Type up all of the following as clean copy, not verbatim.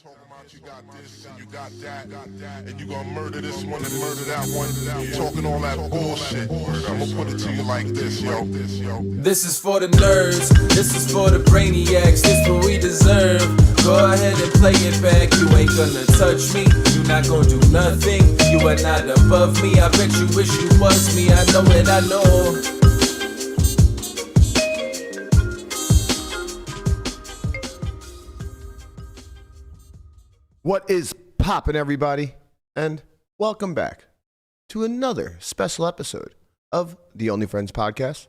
Talking about you got this and you got that, and you gonna murder this one and murder that one. Talking all that bullshit. I'm gonna put it to you like this, yo. This is for the nerds, this is for the brainiacs, this what we deserve. Go ahead and play it back, you ain't gonna touch me, you not gonna do nothing, you are not above me. I bet you wish you was me, I know it, I know. What is poppin', everybody? And welcome back to another special episode of the Only Friends podcast,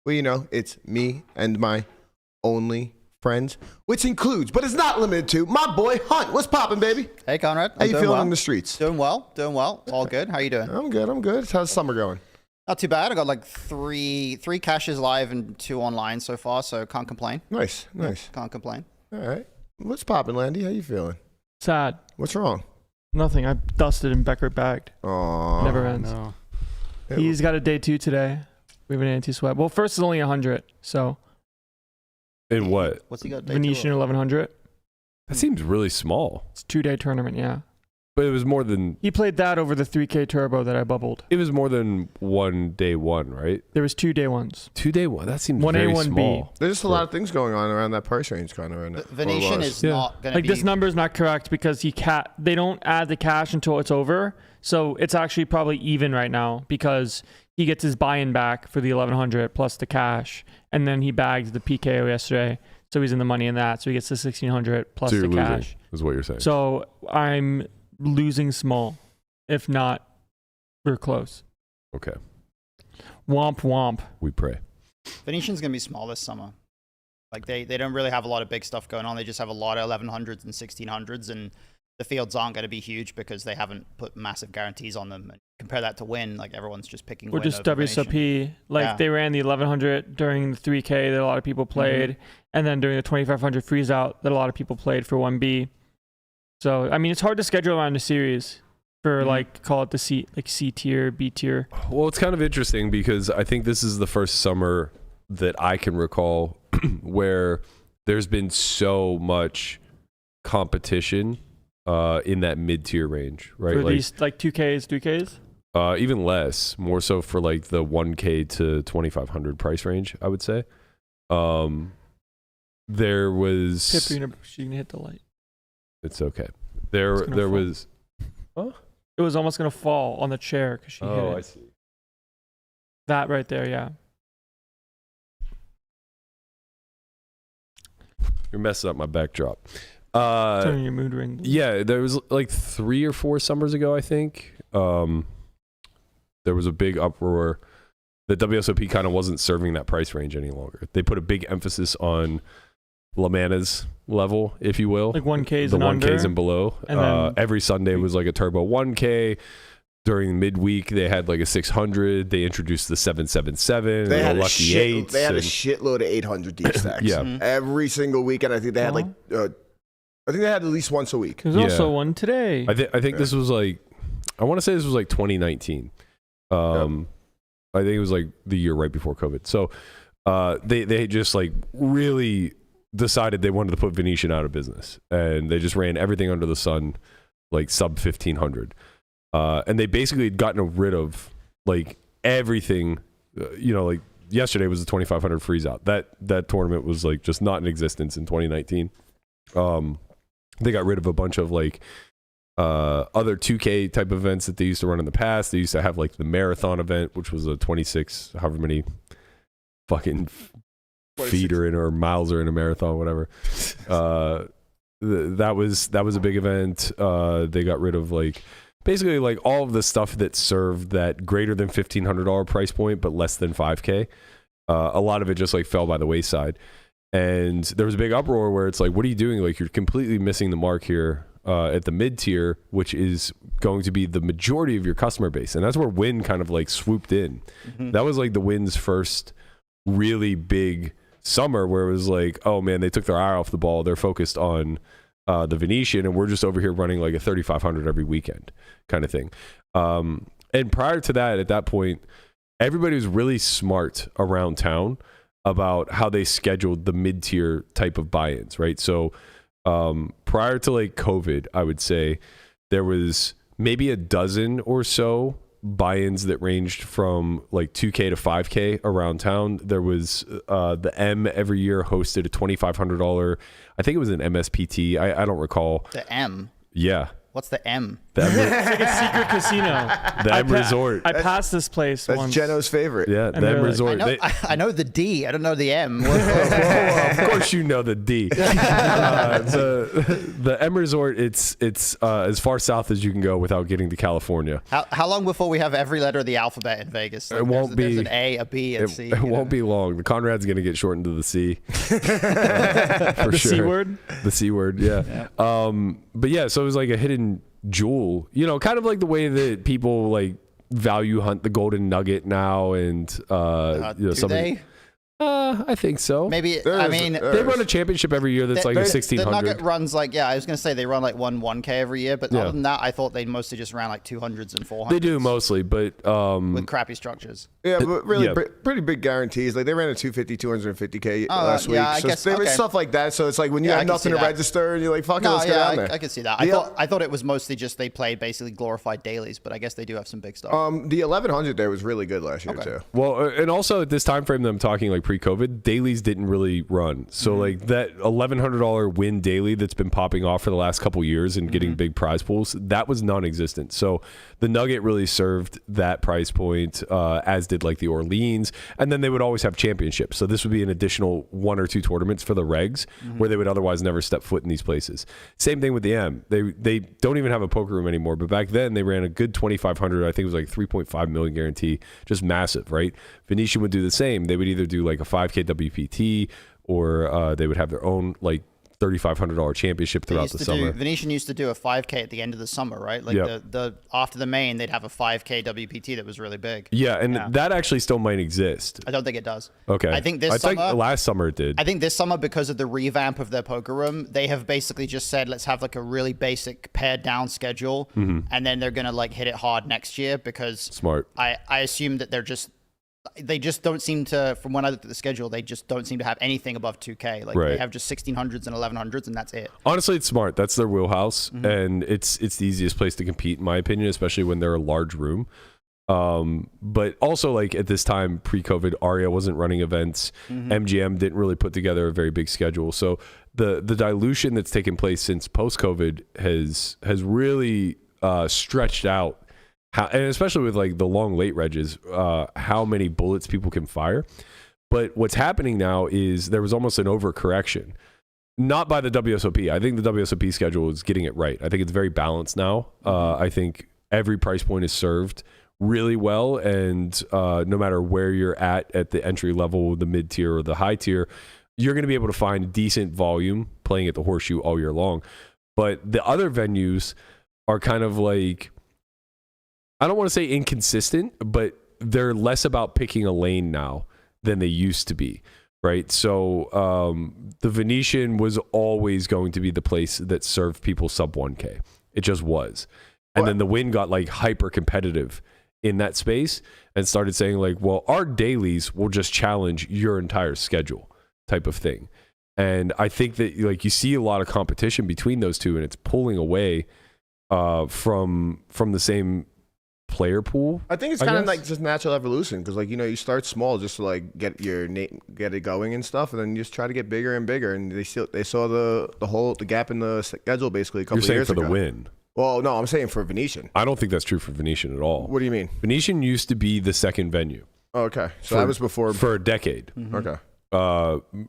where, you know, it's me and my only friends, which includes, but is not limited to, my boy Hunt. What's poppin', baby? Hey, Conrad. How you feeling in the streets? Doing well. All good. How you doing? I'm good. How's summer going? Not too bad. I got like three caches live and 2 online so far, so can't complain. Nice. Can't complain. All right. What's poppin', Landy? How you feeling? Sad. What's wrong? Nothing. I dusted and Becker bagged. Aww. Never ends. No. He's got a day 2 today. We have an anti-sweat. Well, first is only 100, so. In what? What's he got? Venetian 1100. That seems really small. It's a 2-day tournament, yeah. But it was more than He played that over the 3K turbo that I bubbled. it was more than one day one, right? There was 2 day ones. 2 day one. That seems 1A, very 1B. small. There's just a lot of things going on around that price range kind of right now. Venetian is not going to Like be... this number is not correct because they don't add the cash until it's over. So it's actually probably even right now because he gets his buy-in back for the 1100 plus the cash. And then he bagged the PKO yesterday. So he's in the money in that. So he gets the 1600 plus So the you're cash. losing, is what you're saying. So I'm losing small. If not, we're close. Okay. Womp womp. We pray. Venetian's going to be small this summer. Like they don't really have a lot of big stuff going on. They just have a lot of 1100s and 1600s, and the fields aren't going to be huge because they haven't put massive guarantees on them. And compare that to Win, like everyone's just picking Or Win just over Venetian. WSOP. Like Yeah. they ran the 1100 during the 3K that a lot of people played. And then during the 2500 freeze out that a lot of people played for 1B. So, I mean, it's hard to schedule around a series for like, call it the C tier, B tier. Well, it's kind of interesting because I think this is the first summer that I can recall where there's been so much competition in that mid-tier range, right? For these like 2Ks, 3Ks? Even less, more so for like the 1K to 2500 price range, I would say. There was... Pip, you're gonna hit the light. It's okay. It's There gonna fall. was... It was almost going to fall on the chair because she hit it. I see. That right there, yeah. You're messing up my backdrop. Turning your mood ring. Yeah, there was like 3 or 4 summers ago, I think. There was a big uproar that WSOP kind of wasn't serving that price range any longer. They put a big emphasis on Lamana's level, if you will. Like 1Ks the and 1Ks under. and below. And then- every Sunday was like a turbo 1K. During midweek, they had like a 600. They introduced the 777 They and had the a Lucky shit. Eights. They had a and- shitload of 800 deep stacks. Yeah. Every single weekend. I think they had I think they had at least once a week. There's also one today. I think this was like, I want to say this was like 2019. I think it was like the year right before COVID. So they just like really decided they wanted to put Venetian out of business, and they just ran everything under the sun, like sub 1500. And they basically had gotten rid of like everything. Like yesterday was the 2500 freeze out. That tournament was like just not in existence in 2019. They got rid of a bunch of like other 2K type events that they used to run in the past. They used to have like the marathon event, which was a 26, however many fucking feet are in or miles are in a marathon, whatever. That was a big event. They got rid of like basically like all of the stuff that served that greater than $1,500 price point, but less than 5K. A lot of it just like fell by the wayside. And there was a big uproar where it's like, what are you doing? Like, you're completely missing the mark here at the mid tier, which is going to be the majority of your customer base. And that's where Win kind of like swooped in. That was like the Win's first really big summer where it was like, oh man, they took their eye off the ball. They're focused on the Venetian, and we're just over here running like a 3,500 every weekend kind of thing. And prior to that, at that point, everybody was really smart around town about how they scheduled the mid-tier type of buy-ins, right? So Prior to like COVID, I would say there was maybe a dozen or so buy-ins that ranged from like 2K to 5K around town. There was the M every year hosted a $2,500. I think it was an MSPT. I don't recall. The M. Yeah. What's the M? The M, It's like a secret casino. the M Resort. I passed this place That's once. Geno's favorite. Yeah, And the M they're like- Resort. I know the D. I don't know the M. Of course you know the D. The M Resort, it's as far south as you can go without getting to California. How long before we have every letter of the alphabet in Vegas? Like, It won't there's be. an A, a B, and It, C. it won't be long. The Conrad's going to get shortened to the C. For The sure. C word? The C word, yeah. But yeah, so it was like a hidden jewel, kind of like the way that people like value hunt the golden nugget now, and Do they? I think so. Maybe. There I is- mean, They run a championship every year that's like a the 1600. Nugget runs like, I was gonna say they run like 1K every year, but Yeah. other than that, I thought they mostly just ran like 200s and 400s. They do mostly, but with crappy structures. Yeah, but really Yeah. pretty big guarantees. Like they ran a 250, 250K Oh, last week. yeah, I So guess- there was okay. stuff like that. So it's like when you Yeah, I have can nothing see to that. register and you're like, fuck it, No, let's go yeah, down there. I could see that. The- I thought it was mostly just they played basically glorified dailies, but I guess they do have some big stuff. The 1100 there was really good last year too. well, and also at this time frame that I'm talking like pre-COVID, dailies didn't really run. So like that $1,100 win daily that's been popping off for the last couple years and getting big prize pools, that was non-existent. So the Nugget really served that price point, as did like the Orleans, and then they would always have championships. So this would be an additional 1 or 2 tournaments for the regs where they would otherwise never step foot in these places. Same thing with the M. They don't even have a poker room anymore, but back then they ran a good 2,500. I think it was like 3.5 million guarantee, just massive, right? Venetian would do the same. They would either do like a 5K WPT or they would have their own like $3,500 championship throughout the summer. Venetian used to do a 5K at the end of the summer, right? Like Yeah. the after the main, they'd have a 5K WPT that was really big. Yeah, and that actually still might exist. I don't think it does. Okay. I think this think summer. last summer it did. I think this summer, because of the revamp of their poker room, they have basically just said, let's have like a really basic pared down schedule, and then they're gonna like hit it hard next year because Smart. I assume that they just don't seem to, from when I looked at the schedule, they just don't seem to have anything above 2K. Like Right. they have just 1600s and 1100s, and that's it. Honestly, it's smart. That's their wheelhouse, and it's the easiest place to compete, in my opinion, especially when they're a large room. But also, like at this time, pre-COVID, Aria wasn't running events. MGM didn't really put together a very big schedule. So the dilution that's taken place since post-COVID has really stretched out. And especially with like the long late regs, how many bullets people can fire. But what's happening now is there was almost an overcorrection. Not by the WSOP. I think the WSOP schedule is getting it right. I think it's very balanced now. I think every price point is served really well. And no matter where you're at the entry level, the mid tier or the high tier, you're going to be able to find decent volume playing at the Horseshoe all year long. But the other venues are kind of like, I don't want to say inconsistent, but they're less about picking a lane now than they used to be, right? So the Venetian was always going to be the place that served people sub 1K. It just was. And then the Win got like hyper competitive in that space and started saying like, well, our dailies will just challenge your entire schedule type of thing. And I think that like you see a lot of competition between those two, and it's pulling away from the same player pool. I think it's kind of like just natural evolution because, like, you start small just to like get it going and stuff, and then you just try to get bigger and bigger. And they saw the gap in the schedule basically a couple You're saying years for ago. the Win. Well, no, I'm saying for Venetian. I don't think that's true for Venetian at all. What do you mean? Venetian used to be the second venue. Oh, okay, so that was before. For a decade. Okay.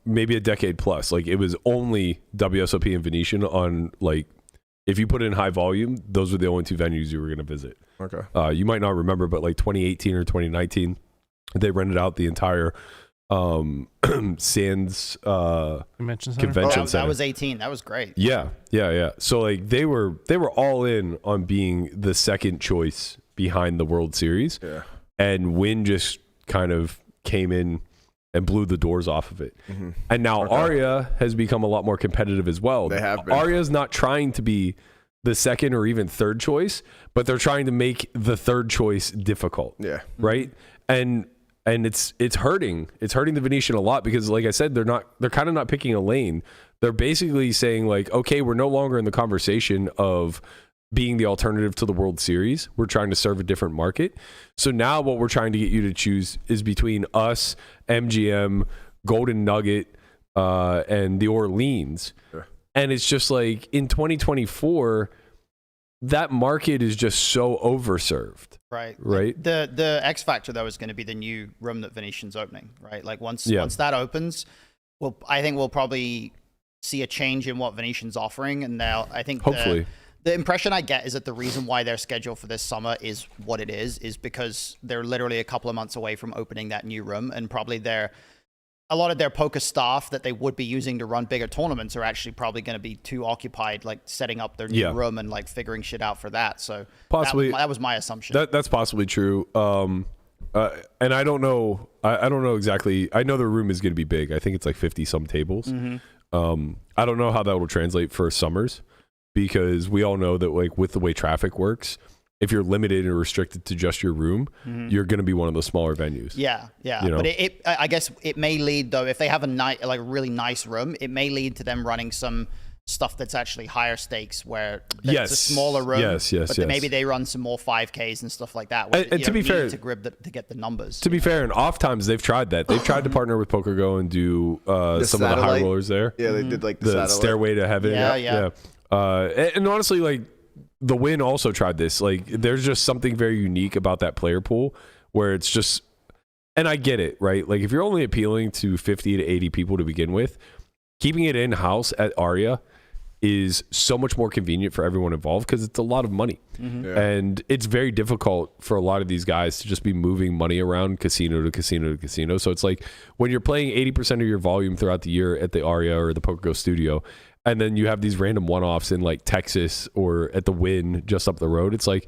Maybe a decade plus. Like it was only WSOP and Venetian on like, if you put in high volume, those were the only 2 venues you were going to visit. Okay. You might not remember, but like 2018 or 2019, they rented out the entire Sands Convention Center. Convention Center. That was 18. That was great. Yeah. So like they were all in on being the second choice behind the World Series. Yeah. And Win just kind of came in and blew the doors off of it. And now Aria has become a lot more competitive as well. They have been. Aria's not trying to be the second or even third choice, but they're trying to make the third choice difficult. Yeah. Right? And it's hurting. It's hurting the Venetian a lot because, like I said, they're kind of not picking a lane. They're basically saying like, okay, we're no longer in the conversation of being the alternative to the World Series. We're trying to serve a different market. So now what we're trying to get you to choose is between us, MGM, Golden Nugget, and the Orleans. Sure. And it's just like in 2024, that market is just so overserved. Right. Right. The X factor though is going to be the new room that Venetian's opening, right? Like once that opens, I think we'll probably see a change in what Venetian's offering, and I think hopefully the impression I get is that the reason why their schedule for this summer is what it is because they're literally a couple of months away from opening that new room, and probably a lot of their poker staff that they would be using to run bigger tournaments are actually probably going to be too occupied, like setting up their new room and like figuring shit out for that. So possibly that was my assumption. That's possibly true. And I don't know. I don't know exactly. I know the room is going to be big. I think it's like 50 some tables. Mm-hmm. I don't know how that will translate for summers, because we all know that like with the way traffic works, if you're limited and restricted to just your room, you're going to be one of the smaller venues. Yeah. You know? But I guess it may lead though, if they have a really nice room, it may lead to them running some stuff that's actually higher stakes, where it's a smaller room. But maybe they run some more 5Ks and stuff like that. And to be fair, to get the numbers. To be fair, and off times they've tried that. They've tried to partner with PokerGo and do some of the high rollers there. Yeah, they did like the Stairway to Heaven. Yeah. And honestly, like, the Win also tried this. Like, there's just something very unique about that player pool where it's just, and I get it, right? Like, if you're only appealing to 50 to 80 people to begin with, keeping it in-house at Aria is so much more convenient for everyone involved, because it's a lot of money. And it's very difficult for a lot of these guys to just be moving money around casino to casino to casino. So it's like when you're playing 80% of your volume throughout the year at the Aria or the PokerGo studio, and then you have these random one-offs in like Texas or at the Win just up the road. It's like,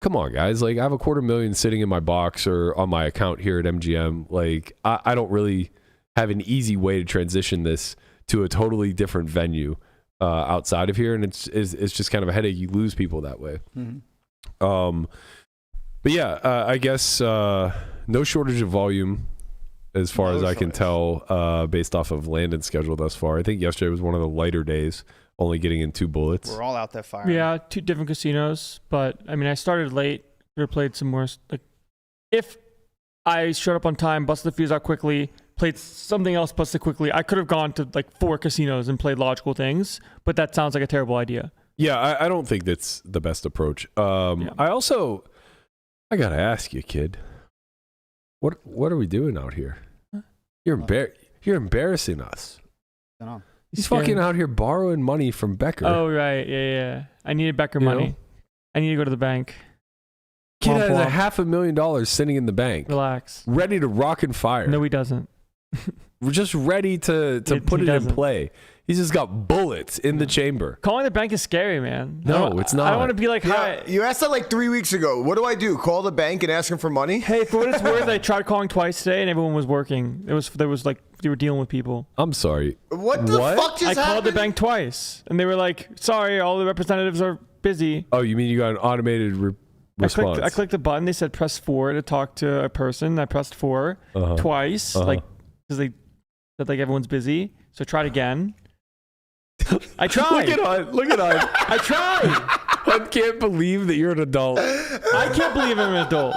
come on, guys. Like, I have $250,000 sitting in my box or on my account here at MGM. Like, I don't really have an easy way to transition this to a totally different venue outside of here. And it's just kind of a headache. You lose people that way. But yeah, I guess no shortage of volume, as far as I can tell, based off of Landon's schedule thus far. I think yesterday was one of the lighter days, only getting in 2 bullets. We're all out there firing. Yeah, 2 different casinos. But, I mean, I started late. Could have played some more. Like, if I showed up on time, busted the fuse out quickly, played something else busted quickly, I could have gone to, like, 4 casinos and played logical things. But that sounds like a terrible idea. Yeah, I don't think that's the best approach. I got to ask you, kid. What are we doing out here? You're embarrassing us. He's fucking out here borrowing money from Becker. Oh, right. Yeah. I needed Becker money. I need to go to the bank. Kid has $500,000 sitting in the bank. Relax. Ready to rock and fire. No, he doesn't. We're just ready to put it in play. He's just got bullets in the chamber. Calling the bank is scary, man. No, it's not. I don't want to be like, hi. You asked that like 3 weeks ago. What do I do? Call the bank and ask them for money? Hey, for what it's worth, I tried calling twice today and everyone was working. They were dealing with people. I'm sorry. What the fuck just happened? I called the bank twice and they were like, sorry, all the representatives are busy. Oh, you mean you got an automated response? I clicked the button. They said press 4 to talk to a person. I pressed 4 twice, like, because they said like everyone's busy. So I tried again. I tried. Look at Hunt. I tried. Hunt can't believe that you're an adult. I can't believe I'm an adult.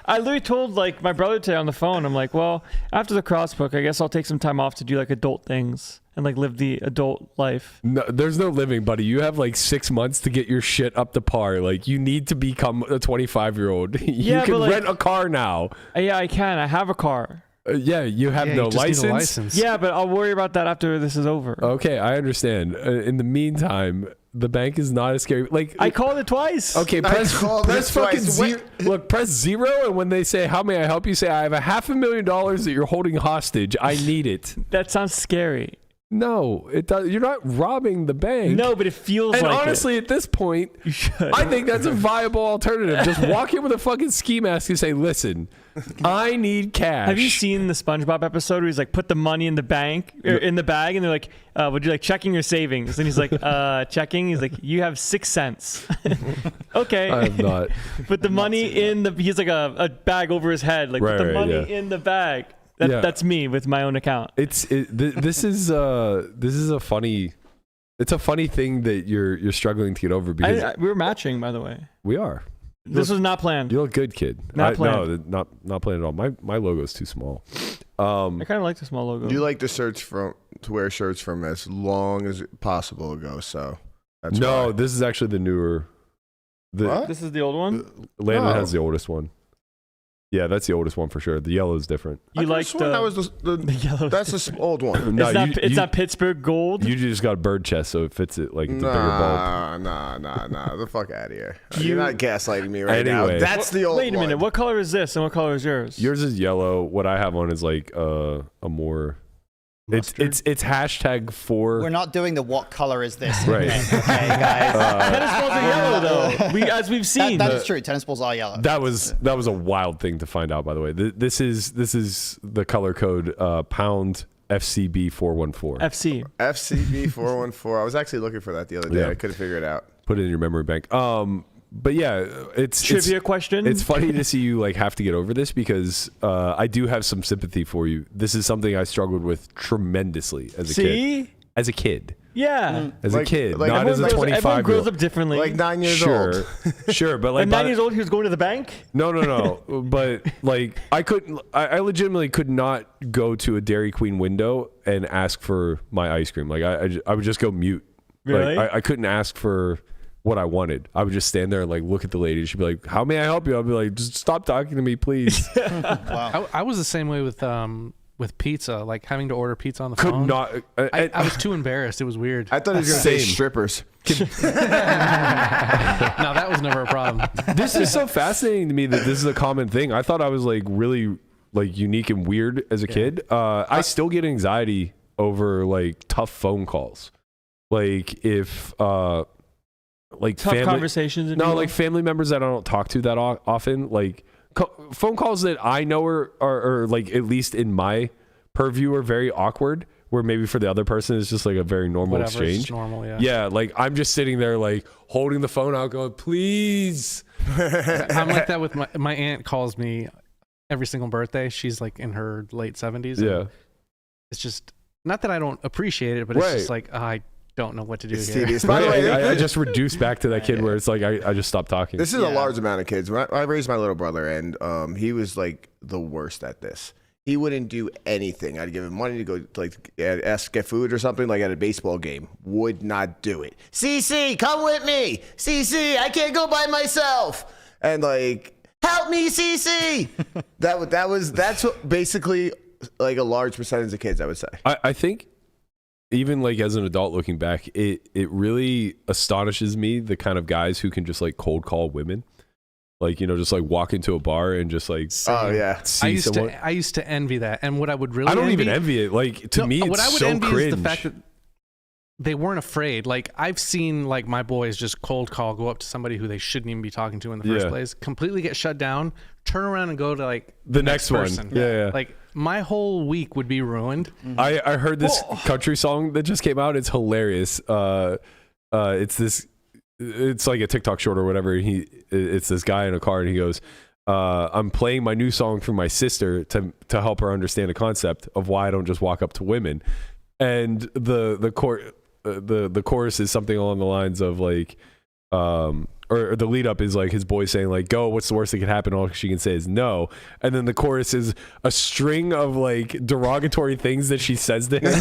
I literally told like my brother today on the phone, I'm like, well, after the crossbook, I guess I'll take some time off to do like adult things and like live the adult life. No, there's no living, buddy. You have like 6 months to get your shit up to par. Like, you need to become a 25-year-old. You can rent a car now. Yeah, I can. I have a car. Yeah, you have no license. Yeah, but I'll worry about that after this is over. Okay, I understand. In the meantime, the bank is not as scary. Like, I called it twice. Okay, press fucking zero. Look, press 0, and when they say, how may I help you, say, I have $500,000 that you're holding hostage. I need it. That sounds scary. No, it does. You're not robbing the bank. No, but it feels like it. And honestly, at this point, you should. I think that's a viable alternative. Just walk in with a fucking ski mask and say, listen, I need cash. Have you seen the SpongeBob episode where he's like, put the money in the bank, or in the bag, and they're like, would you like checking your savings? And he's like, checking. He's like, you have 6 cents. Okay. I have not. Put the money in the, he's like a bag over his head. Like, put the money in the bag. That's me with my own account. This is a funny thing that you're struggling to get over because We were matching, by the way. we are. This was not planned. You look good, kid. Not planned. No, not planned at all. My logo's too small. I kind of like the small logo. You like to wear shirts from as long as possible ago, so that's no. why. This is actually the newer. What? This is the old one? Landon No. has the oldest one. Yeah, that's the oldest one for sure. The yellow is different. I You could've like sworn that was the yellow? that's the old one. No, It's not Pittsburgh gold? You just got a bird chest, so it fits it like it's a bigger bulb. Nah. The fuck out of here. You- You're not gaslighting me right now. Anyway. That's the old one. Wait a minute. What color is this and what color is yours? Yours is yellow. What I have on is like a more. It's hashtag for. We're not doing the what color is this? Right. Okay, guys. Tennis balls are yellow, though. As we've seen. that is true. Tennis balls are yellow. That was a wild thing to find out. By the way, this is the color code pound FCB 414. FC. FCB 414. I was actually looking for that the other day. Yeah. I couldn't figure it out. Put it in your memory bank. But yeah, it's Trivia question. It's funny to see you like have to get over this because I do have some sympathy for you. This is something I struggled with tremendously as a kid. As a kid. Yeah. As Like- a kid, like not as a Everyone 25-year-old. grows up differently. Like 9 years Sure, old. sure, but like At 9 years old, he was going to the bank? No. But like, I legitimately could not go to a Dairy Queen window and ask for my ice cream. Like I would just go mute. Really? Like I couldn't ask for what I wanted. I would just stand there and like look at the lady. She'd be like, "How may I help you?" I'd be like, "Just stop talking to me, please." Wow. I was the same way with pizza, like having to order pizza on the Could phone. not. I was too embarrassed. It was weird. I thought he was going to say Same. strippers. No, that was never a problem. This is so fascinating to me that this is a common thing. I thought I was like really like unique and weird as a kid. I still get anxiety over like tough phone calls. Like if like Tough family conversations. no, like family members that I don't talk to that often, like phone calls that I know are like at least in my purview are very awkward. Where maybe for the other person it's just like a very normal Whatever, it's exchange. just normal, yeah. Yeah, like I'm just sitting there like holding the phone out, going, "Please." I'm like that with my aunt calls me every single birthday. She's like in her late 70s. Yeah. It's just not that I don't appreciate it, but it's Right. just like I don't know what to do It's here. tedious. By the way, I just reduced back to that kid where it's like I just stopped talking. this is Yeah. a large amount of kids. When I raised my little brother, and he was like the worst at this. He wouldn't do anything. I'd give him money to go get food or something, like at a baseball game. Would not do it. CC, come with me. CC, I can't go by myself. And like, help me, CC. That's what basically like a large percentage of kids, I would say. I think even like as an adult looking back, it really astonishes me the kind of guys who can just like cold call women. Like, you know, just like walk into a bar and just like Oh yeah. see someone. I used to envy that, and what I would really I don't even envy it. Like to me, what it's I would so envy cringe. is the fact that they weren't afraid. Like I've seen like my boys just cold call, go up to somebody who they shouldn't even be talking to in the first Yeah. place, completely get shut down, turn around and go to like The next one. person. Yeah. Like my whole week would be ruined. I heard this country song that just came out. It's hilarious. It's like a TikTok short or whatever. It's this guy in a car and he goes, I'm playing my new song for my sister to help her understand the concept of why I don't just walk up to women. And the chorus is something along the lines of like, or the lead up is like his boy saying like, "Go, what's the worst that could happen?" All she can say is no. And then the chorus is a string of like derogatory things that she says to him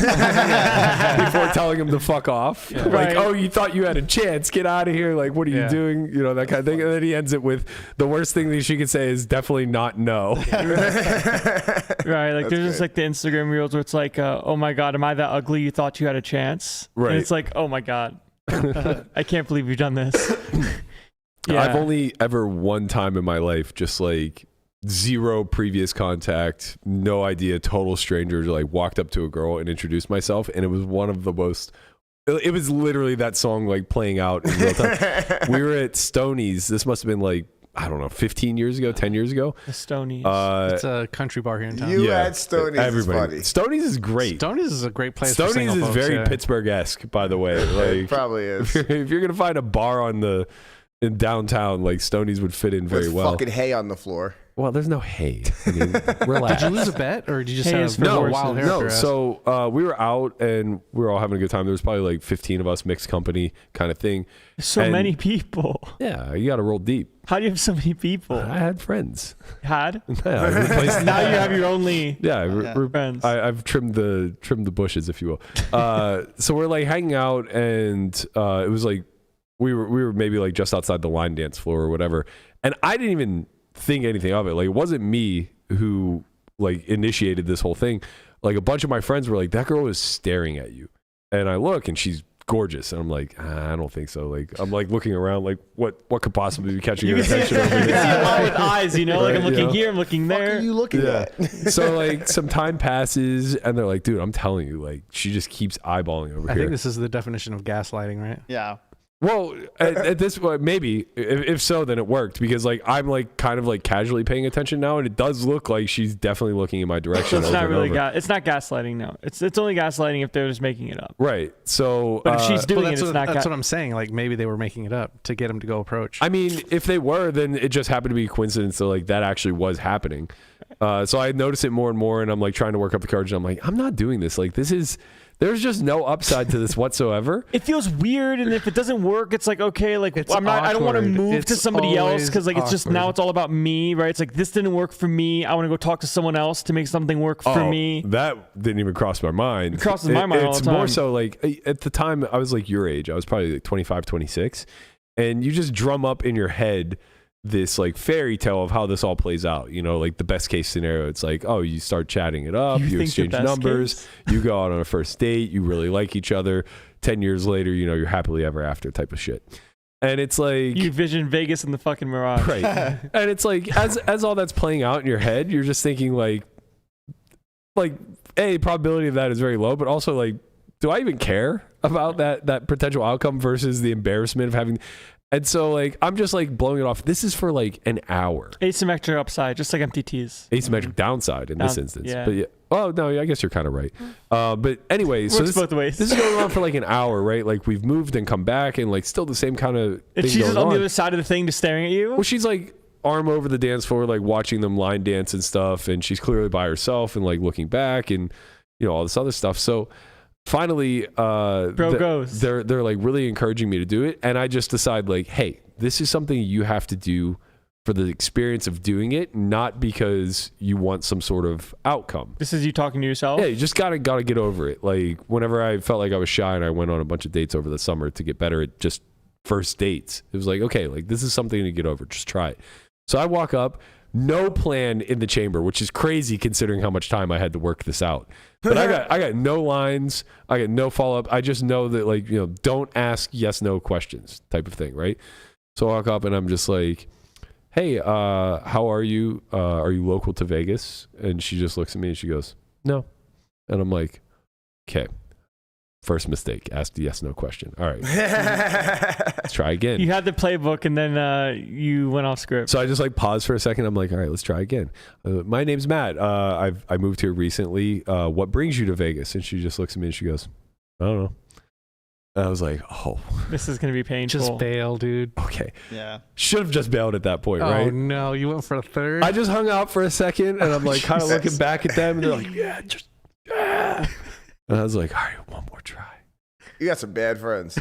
before telling him to fuck off. Like, Right. "Oh, you thought you had a chance? Get out of here! Like, what are you doing?" You know, that kind of thing. And then he ends it with the worst thing that she could say is definitely not no. Right, like there's just like the Instagram reels where it's like, oh my God, am I that ugly? You thought you had a chance? Right. And it's like, oh my God, I can't believe you've done this. Yeah. I've only ever one time in my life just like zero previous contact, no idea, total stranger, like walked up to a girl and introduced myself, and it was one of the most. It was literally that song like playing out in real time. We were at Stonies. This must have been like, I don't know, 15 years ago, 10 years ago. The Stonies. It's a country bar here in town. You at Stonies everybody. is funny. Stonies is great. Stonies is a great place. for Stonies single is folks, very yeah. Pittsburgh-esque, by the way. It Like, probably is. if you're gonna find a bar in downtown, like Stonies would fit in very With well. fucking hay on the floor. Well, there's no hey. I mean, relax. Did you lose a bet, or did you just Hey, have it's for a horses. wild hair? No, so we were out and we were all having a good time. There was probably like 15 of us, mixed company kind of thing. So And- many people. Yeah, you got to roll deep. How do you have so many people? I had friends. Had? Yeah, I replaced- Now you have your only yeah, friends. I've trimmed the bushes, if you will. So we're like hanging out, and it was like we were maybe like just outside the line dance floor or whatever, and I didn't even think anything of it. Like, it wasn't me who like initiated this whole thing. Like, a bunch of my friends were like, "That girl is staring at you," and I look, and she's gorgeous, and I'm like, I don't think so. Like, I'm like looking around, like what could possibly be catching your attention over You here? can see a lot with eyes, you know, like Right, I'm looking you know? here, I'm looking What there. are you looking at? So like some time passes, and they're like, "Dude, I'm telling you, like she just keeps eyeballing over I here." think this is the definition of gaslighting, right? Yeah. Well, at this point, maybe if so, then it worked, because like I'm like kind of like casually paying attention now, and it does look like she's definitely looking in my direction. It's over not and really over. it's not gaslighting, no. It's only gaslighting if they're just making it up. Right. So, But if she's doing Well, it, it's not that's what I'm saying. Like, maybe they were making it up to get him to go approach. I mean, if they were, then it just happened to be a coincidence that like that actually was happening. So I noticed it more and more, and I'm like trying to work up the courage. And I'm like, I'm not doing this. Like, there's just no upside to this whatsoever. It feels weird, and if it doesn't work, it's like, okay, like It's I don't want to awkward. move to It's somebody else always because like it's just now awkward. it's all about me, right? It's like this didn't work for me. I want to go talk to someone else to make something work for me. That didn't even cross my mind. It crosses my mind all It's the time. more so like at the time I was like your age. I was probably like 25, 26. And you just drum up in your head this like fairy tale of how this all plays out. You know, like the best case scenario. It's like, oh, you start chatting it up, You you think the exchange best numbers, case? you go out on a first date, you really like each other. 10 years later, you know, you're happily ever after type of shit. And it's like You vision Vegas in the fucking mirage. right. And it's like as all that's playing out in your head, you're just thinking like probability of that is very low, but also like, do I even care about that potential outcome versus the embarrassment of having? And so like I'm just like blowing it off. This is for like an hour. Asymmetric upside, just like MTTs. Asymmetric downside in this Down- instance. yeah. But yeah. Oh no, I guess you're kind of right. But anyway, so Works both ways. this is going on for like an hour, right? Like we've moved and come back, and like still the same kind of And thing she's just going on the other side of the thing, just staring at you. Well, she's like arm over the dance floor, like watching them line dance and stuff, and she's clearly by herself and like looking back and you know all this other stuff. So finally, goes. They're like really encouraging me to do it, and I just decide like, hey, this is something you have to do for the experience of doing it, not because you want some sort of outcome. This is you talking to yourself. Yeah, you just gotta get over it. Like whenever I felt like I was shy and I went on a bunch of dates over the summer to get better at just first dates, it was like, okay, like this is something to get over. Just try it. So I walk up, no plan in the chamber, which is crazy considering how much time I had to work this out. But I got no lines, I got no follow up. I just know that like, you know, don't ask yes no questions type of thing, right? So I walk up and I'm just like, hey, how are you? Are you local to Vegas? And she just looks at me and she goes, no. And I'm like, okay, first mistake, ask the yes no question. All right, let's try again. You had the playbook, and then you went off script. So I just like paused for a second. I'm like, all right, let's try again. My name's Matt. I moved here recently. What brings you to Vegas? And she just looks at me and she goes, I don't know. And I was like, oh, This is gonna be painful. Just bail, dude. okay. Yeah. Should have just bailed at that point, Oh right? no, you went for a third. I just hung out for a second and I'm like kind of Jesus. looking back at them and they're like, yeah. And I was like, all right, one more try. You got some bad friends.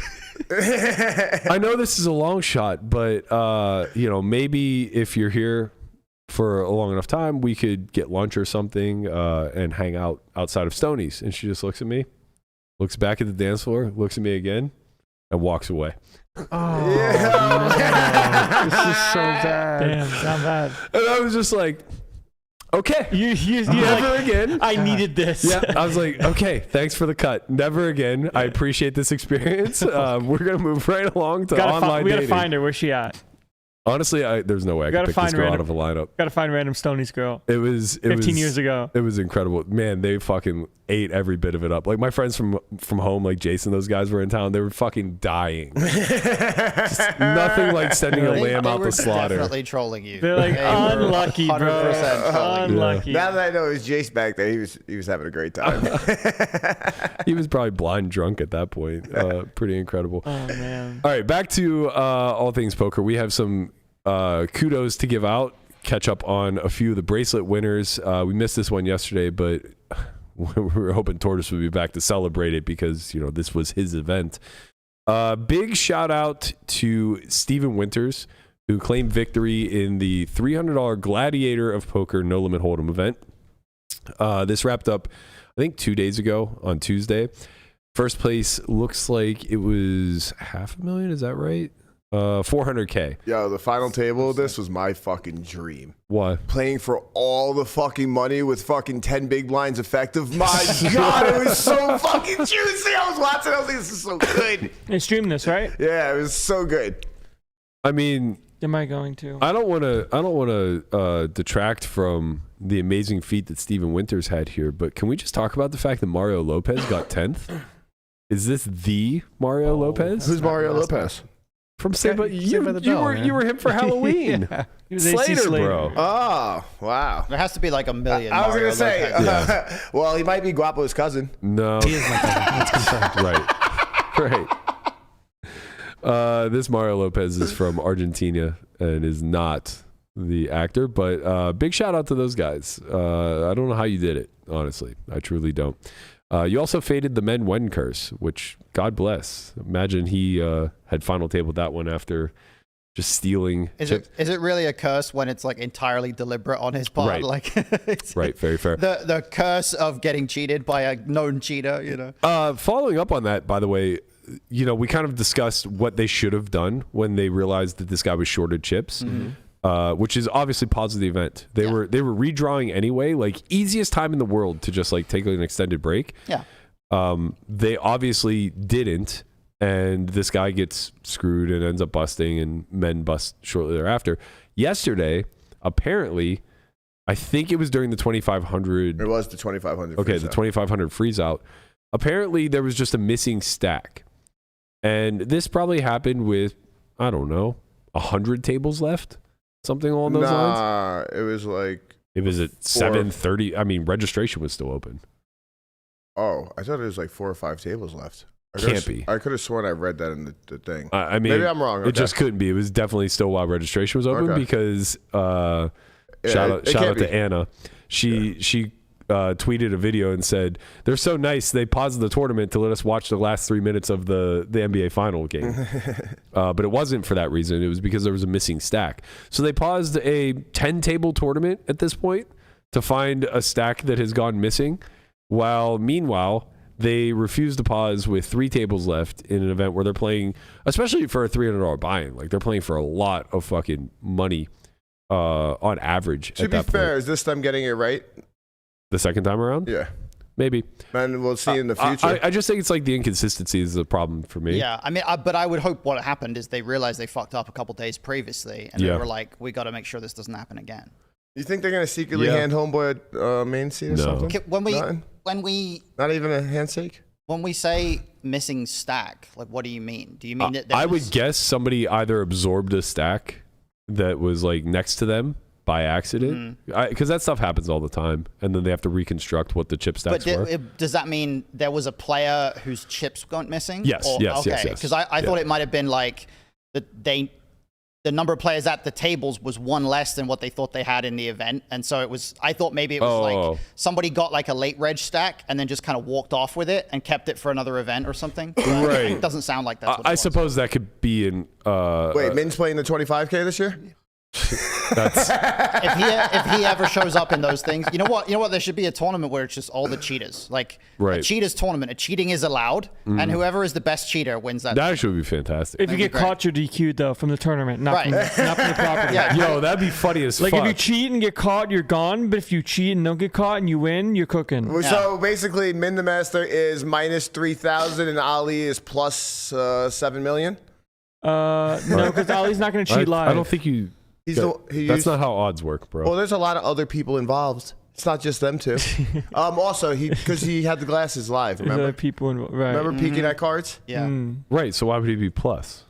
I know this is a long shot, but you know, maybe if you're here for a long enough time, we could get lunch or something and hang out outside of Stonies. And she just looks at me, looks back at the dance floor, looks at me again, and walks away. Oh, Yeah. no. This is so bad. Damn, not bad. And I was just like, okay, You never like, again. I needed this. Yeah, I was like, okay, thanks for the cut. Never again. I appreciate this experience. We're gonna move right along to online we gotta dating. find her. Where's she at? Honestly, there's no way I gotta could pick this find girl out random- of a lineup. Gotta find random Stonies girl. It was 15 years ago. It was incredible, man. They fucking ate every bit of it up. Like my friends from home, like Jason, those guys were in town. They were fucking dying. Just nothing like sending a lamb out were the slaughter. Definitely trolling you. They're like, They were unlucky, bro. 100% trolling you. Unlucky. Now that I know it was Jace back there, he was having a great time. He was probably blind drunk at that point. Pretty incredible. Oh man. All right, back to all things poker. We have some kudos to give out. catch up on a few of the bracelet winners. We missed this one yesterday, but we were hoping Tortoise would be back to celebrate it because, you know, this was his event. Big shout out to Steven Winters, who claimed victory in the $300 Gladiator of Poker No Limit Hold'em event. This wrapped up, I think, 2 days ago on Tuesday. First place looks like it was $500,000. Is that right? 400K. Yo, the final table of this was my fucking dream. Why? Playing for all the fucking money with fucking 10 big blinds effective. My God, it was so fucking juicy. I was watching. I was like, this is so good. They streamed this, right? Yeah, it was so good. I mean, Am I going to? I don't want to detract from the amazing feat that Steven Winters had here, but can we just talk about the fact that Mario Lopez got 10th? Is this the Mario Lopez? Who's Mario Lopez? From Saved by Saved by the Bell, you were him for Halloween. Yeah. He was AC Slater, bro. Oh, wow. There has to be like a million. I was Mario going to say, Lopez. well, he might be Guapo's cousin. No. He is my cousin. That's confirmed. Right. This Mario Lopez is from Argentina and is not the actor, but big shout out to those guys. I don't know how you did it, honestly. I truly don't. You also faded the Men Wen curse, which, God bless. Imagine he had final tabled that one after just stealing. Is it really a curse when it's like entirely deliberate on his part? Right. Like, it's Right, very fair. The curse of getting cheated by a known cheater, you know. Following up on that, by the way, you know, we kind of discussed what they should have done when they realized that this guy was shorted chips. Which is obviously positive the event. They were redrawing anyway, like easiest time in the world to just like take an extended break. Yeah. They obviously didn't, and this guy gets screwed and ends up busting, and Men bust shortly thereafter. Yesterday, apparently, I think it was during the 2500. It was the 2500. Okay, the 2500 freeze out. Apparently, there was just a missing stack, and this probably happened with, I don't know, 100 tables left. Something along those lines? Nah, it was like... It was at 7:30. I mean, registration was still open. Oh, I thought it was like 4 or 5 tables left. Can't be. I could have sworn I read that in the thing. I mean, maybe I'm wrong. It just couldn't be. It was definitely still while registration was open because shout out to Anna. She tweeted a video and said, they're so nice they paused the tournament to let us watch the last 3 minutes of the NBA final game. But it wasn't for that reason. It was because there was a missing stack. So they paused a 10 table tournament at this point to find a stack that has gone missing, while meanwhile they refused to pause with 3 tables left in an event where they're playing, especially for a $300 buy-in, like they're playing for a lot of fucking money on average. To be fair, is this them getting it right? The second time around? Yeah. Maybe. And we'll see in the future. I just think it's like the inconsistency is the problem for me. Yeah, I mean, but I would hope what happened is they realized they fucked up a couple days previously, and they were like, we got to make sure this doesn't happen again. You think they're going to secretly hand Homeboy a main seat or something? Okay, when we not even a handshake? When we say missing stack, like what do you mean? Do you mean that I would guess somebody either absorbed a stack that was like next to them by accident, because that stuff happens all the time, and then they have to reconstruct what the chip stacks were. Does that mean there was a player whose chips went missing? Yes, yes. Because I thought it might have been like the number of players at the tables was one less than what they thought they had in the event, and so it was. I thought maybe it was like somebody got like a late reg stack and then just kind of walked off with it and kept it for another event or something. Right. It doesn't sound like that's what I suppose that could be in. Wait, Min's playing the 25K this year? That's if he ever shows up in those things, you know what? There should be a tournament where it's just all the cheaters, like a cheaters tournament. A cheating is allowed, and whoever is the best cheater wins that. That actually would be fantastic. If you get caught, you're DQ'd though from the tournament, not from the property. Yeah. Yo, that'd be funny as like fuck. if you cheat and get caught, you're gone. But if you cheat and don't get caught and you win, you're cooking. Yeah. So basically, Min the Master is minus 3,000 and Ali is plus 7 million. No, because Ali's not going to cheat live. I don't think you. That's not how odds work, bro. Well, there's a lot of other people involved. It's not just them two. Also, because he had the glasses live. Remember? Remember peeking at cards? Yeah. Right. So why would he be plus?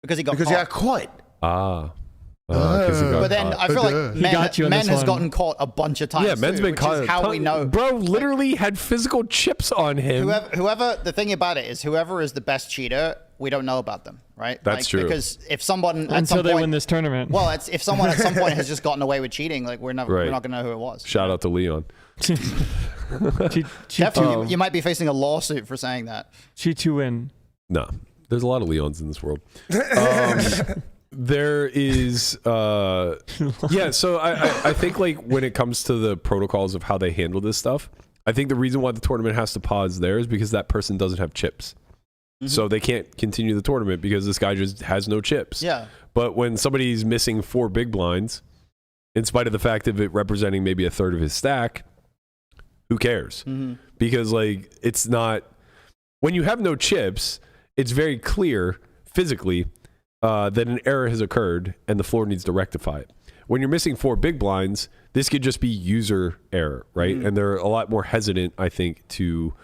Because he got caught. But then I feel like Men has gotten caught a bunch of times. Yeah, Men's been caught. Is how we know. Bro, literally had physical chips on him. Whoever, the thing about it is, whoever is the best cheater we don't know about them, right? That's true. Because if someone Until they win this tournament. well, if someone at some point has just gotten away with cheating, like we're not going to know who it was. Shout out to Leon. Jeff, you might be facing a lawsuit for saying that. Cheat to win. No, there's a lot of Leons in this world. There is, yeah. So I think like when it comes to the protocols of how they handle this stuff, I think the reason why the tournament has to pause there is because that person doesn't have chips. So they can't continue the tournament because this guy just has no chips. Yeah. But when somebody's missing 4 big blinds, in spite of the fact of it representing maybe a third of his stack, who cares? Because like it's not, when you have no chips, it's very clear physically that an error has occurred and the floor needs to rectify it. When you're missing 4 big blinds, this could just be user error, right? And they're a lot more hesitant, I think, to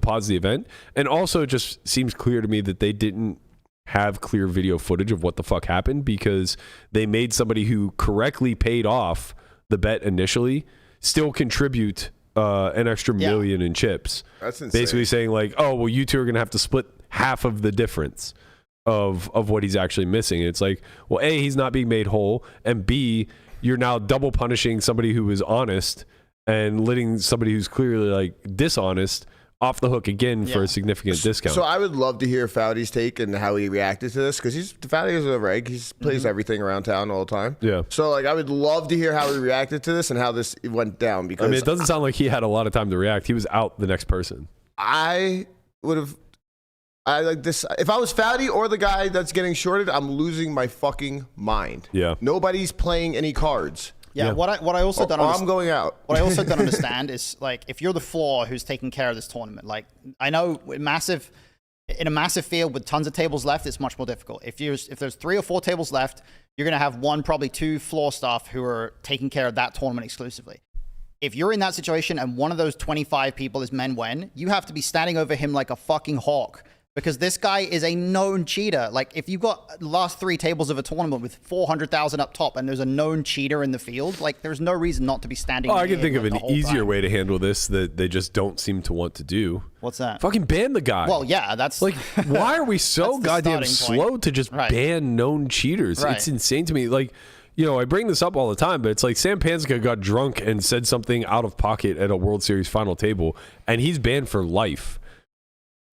pause the event. And also it just seems clear to me that they didn't have clear video footage of what the fuck happened because they made somebody who correctly paid off the bet initially still contribute an extra million in chips. That's insane. Basically saying like, oh, well, you two are going to have to split half of the difference of what he's actually missing. And it's like, well, A, he's not being made whole, and B, you're now double punishing somebody who is honest and letting somebody who's clearly like dishonest off the hook again for a significant discount. So I would love to hear Foudy's take and how he reacted to this because Foudy is a reg. He plays everything around town all the time. Yeah. So like I would love to hear how he reacted to this and how this went down because I mean, it doesn't sound like he had a lot of time to react. He was out the next person. I like this. If I was Foudy or the guy that's getting shorted, I'm losing my fucking mind. Yeah. Nobody's playing any cards. Yeah. What I also don't I'm going out. What I also don't understand is like if you're the floor who's taking care of this tournament, like I know in a massive field with tons of tables left, it's much more difficult. If there's 3 or 4 tables left, you're gonna have 1, probably 2 floor staff who are taking care of that tournament exclusively. If you're in that situation and one of those 25 people is Men Wen, you have to be standing over him like a fucking hawk. Because this guy is a known cheater. Like, if you've got the last 3 tables of a tournament with 400,000 up top and there's a known cheater in the field, like, there's no reason not to be standing. Oh, I can think of an easier way to handle this that they just don't seem to want to do. What's that? Fucking ban the guy. Well, yeah, that's... Like, why are we so goddamn starting slow to just ban known cheaters? Right. It's insane to me. Like, you know, I bring this up all the time, but it's like Sam Panzika got drunk and said something out of pocket at a World Series final table, and he's banned for life.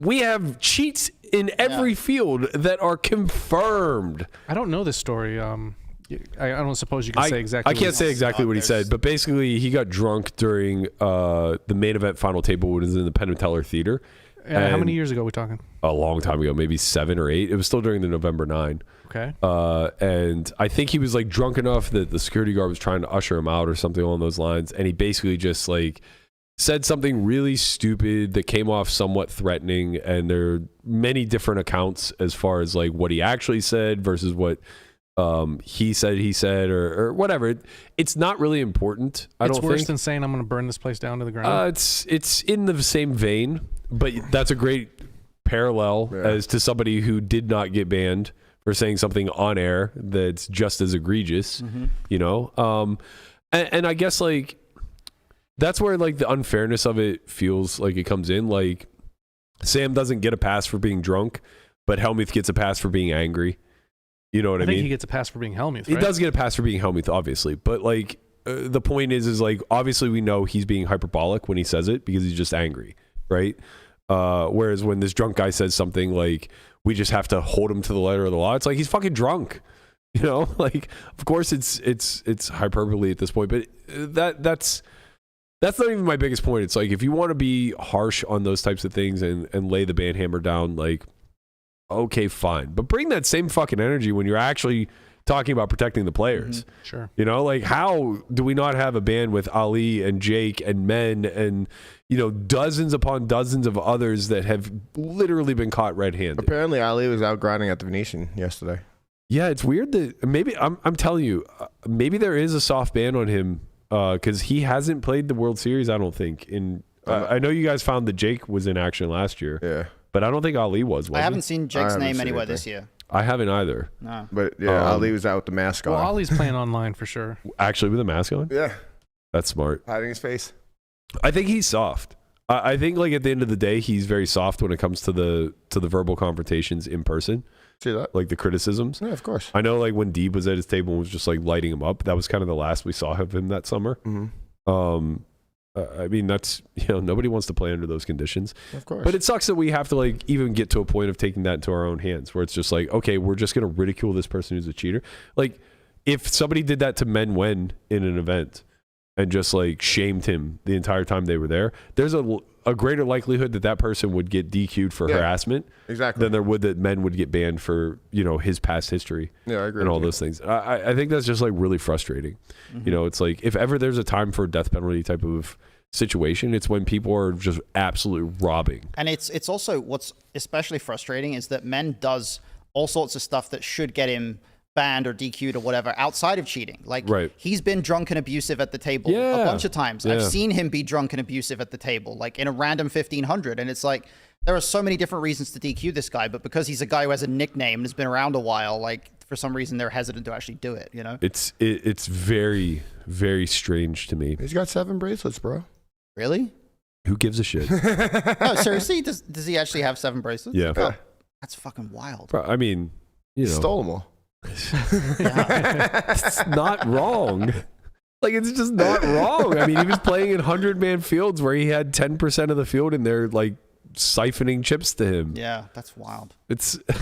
We have cheats in every field that are confirmed. I don't know this story. I don't suppose you can say exactly. I can't say exactly what he said, but basically he got drunk during the main event final table when it was in the Penn and Teller Theater. How many years ago are we talking? A long time ago, maybe 7 or 8. It was still during the November 9. Okay. And I think he was like drunk enough that the security guard was trying to usher him out or something along those lines, and he basically just like said something really stupid that came off somewhat threatening, and there are many different accounts as far as like what he actually said versus what he said or whatever. It's not really important. It's worse than saying I'm going to burn this place down to the ground. It's in the same vein, but that's a great parallel as to somebody who did not get banned for saying something on air that's just as egregious, you know? And I guess like that's where like the unfairness of it feels like it comes in. Like Sam doesn't get a pass for being drunk, but Helmuth gets a pass for being angry. You know what I mean? I think he gets a pass for being Helmuth, right? He does get a pass for being Helmuth, obviously. But like the point is like obviously we know he's being hyperbolic when he says it because he's just angry, right? Whereas when this drunk guy says something like we just have to hold him to the letter of the law, it's like he's fucking drunk. You know, like of course it's hyperbole at this point, but that's not even my biggest point. It's like if you want to be harsh on those types of things and lay the ban hammer down, like okay, fine. But bring that same fucking energy when you're actually talking about protecting the players. Sure. You know, like how do we not have a ban with Ali and Jake and Men and, you know, dozens upon dozens of others that have literally been caught red-handed? Apparently, Ali was out grinding at the Venetian yesterday. Yeah, it's weird that maybe I'm telling you, maybe there is a soft ban on him because he hasn't played the World Series, I don't think. I know you guys found that Jake was in action last year. Yeah. But I don't think Ali was I haven't he? seen Jake's name anywhere this year. I haven't either. No. But yeah, Ali was out with the mask on. Well, Ali's playing online for sure. Actually with a mask on? Yeah. That's smart. Hiding his face. I think he's soft. I think like at the end of the day, he's very soft when it comes to the verbal confrontations in person. See that? Like the criticisms. Yeah, of course. I know like when Deeb was at his table and was just like lighting him up, that was kind of the last we saw of him that summer. I mean, that's, nobody wants to play under those conditions. Of course. But it sucks that we have to like even get to a point of taking that into our own hands where it's just like, okay, we're just going to ridicule this person who's a cheater. Like if somebody did that to Men Wen in an event and just like shamed him the entire time they were there, there's a greater likelihood that person would get DQ'd for harassment than there would that Men would get banned for, his past history. Yeah, I agree. And all those things. I think that's just like really frustrating. It's like if ever there's a time for a death penalty type of situation, it's when people are just absolutely robbing. And it's also what's especially frustrating is that Men does all sorts of stuff that should get him banned or DQ'd or whatever outside of cheating. Like he's been drunk and abusive at the table a bunch of times. I've seen him be drunk and abusive at the table, like in a random 1500. And it's like, there are so many different reasons to DQ this guy, but because he's a guy who has a nickname and has been around a while, like for some reason they're hesitant to actually do it, It's very, very strange to me. He's got 7 bracelets, bro. Really? Who gives a shit? No, seriously? Does he actually have 7 bracelets? Yeah. Oh, that's fucking wild. Bro, I mean, Stole them all. It's not wrong. Like, it's just not wrong. I mean, he was playing in 100-man fields where he had 10% of the field in there, like, siphoning chips to him. Yeah, that's wild.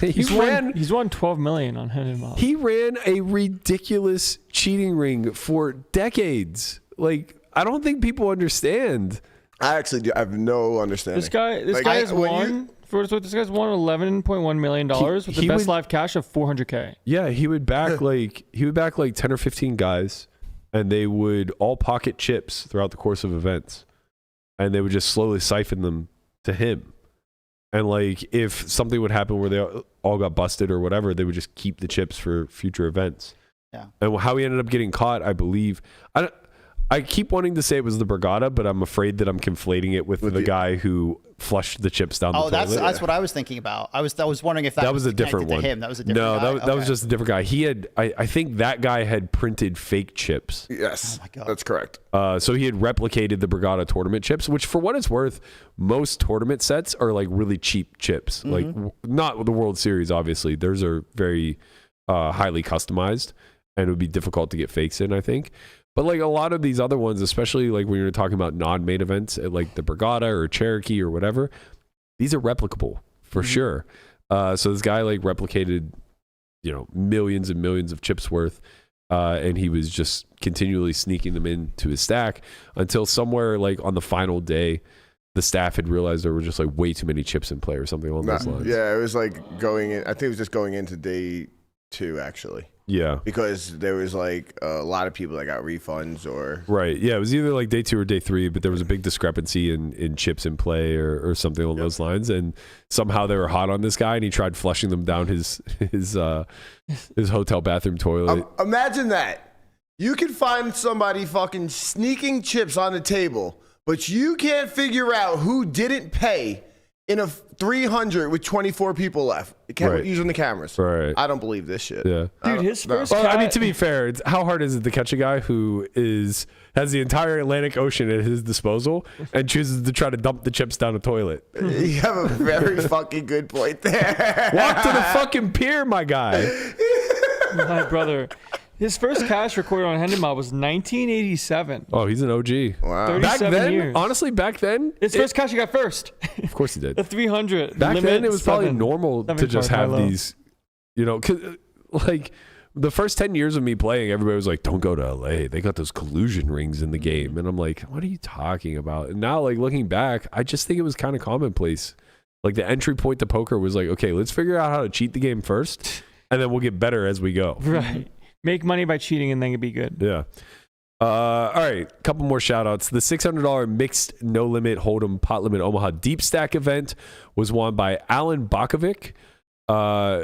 He's won 12 million on Hand Up. He ran a ridiculous cheating ring for decades. Like, I don't think people understand. I actually do. I have no understanding. This guy has won. This guy's won $11.1 million with the best live cash of $400K. Yeah, he would back like 10 or 15 guys, and they would all pocket chips throughout the course of events, and they would just slowly siphon them to him. And like if something would happen where they all got busted or whatever, they would just keep the chips for future events. Yeah. And how he ended up getting caught, I believe, I keep wanting to say it was the Brigada, but I'm afraid that I'm conflating it with the guy who flushed the chips down the toilet. That's what I was thinking about. I was wondering if that was a different one. To him. That was a different guy. That was just a different guy. He had, I think that guy had printed fake chips. Yes. Oh my God. That's correct. So he had replicated the Brigada tournament chips, which for what it's worth, most tournament sets are like really cheap chips. Like not the World Series, obviously. Theirs are very highly customized, and it would be difficult to get fakes in, I think. But like a lot of these other ones, especially like when you're talking about non-main events at like the Brigada or Cherokee or whatever, these are replicable for sure. So this guy like replicated, millions and millions of chips worth, and he was just continually sneaking them into his stack until somewhere like on the final day, the staff had realized there were just like way too many chips in play or something along those lines. Yeah, it was like going in. I think it was just going into day 2 actually. Yeah. Because there was like a lot of people that got refunds or... Right. Yeah, it was either like day 2 or day 3, but there was a big discrepancy in chips in play or something along those lines. And somehow they were hot on this guy and he tried flushing them down his hotel bathroom toilet. Imagine that. You can find somebody fucking sneaking chips on the table, but you can't figure out who didn't pay in a 300 with 24 people left. Using the cameras. Right. I don't believe this shit. Yeah. Dude, his first Well, I mean, to be fair, how hard is it to catch a guy who has the entire Atlantic Ocean at his disposal and chooses to try to dump the chips down a toilet? You have a very fucking good point there. Walk to the fucking pier, my guy. My brother. His first cash recorded on Hendema was 1987. Oh, he's an OG. Wow. 37 Back then, years. honestly, His first cash he got first. Of course he did. The 300. Back then, it was probably normal to 7 just have these, 'cause, like the first 10 years of me playing, everybody was like, don't go to LA. They got those collusion rings in the game. And I'm like, what are you talking about? And now, like looking back, I just think it was kind of commonplace. Like the entry point to poker was like, okay, let's figure out how to cheat the game first, and then we'll get better as we go. Right. Make money by cheating and then it'd be good. Yeah. All right. A couple more shout outs. The $600 mixed no limit Hold'em pot limit Omaha deep stack event was won by Alan Bakovic.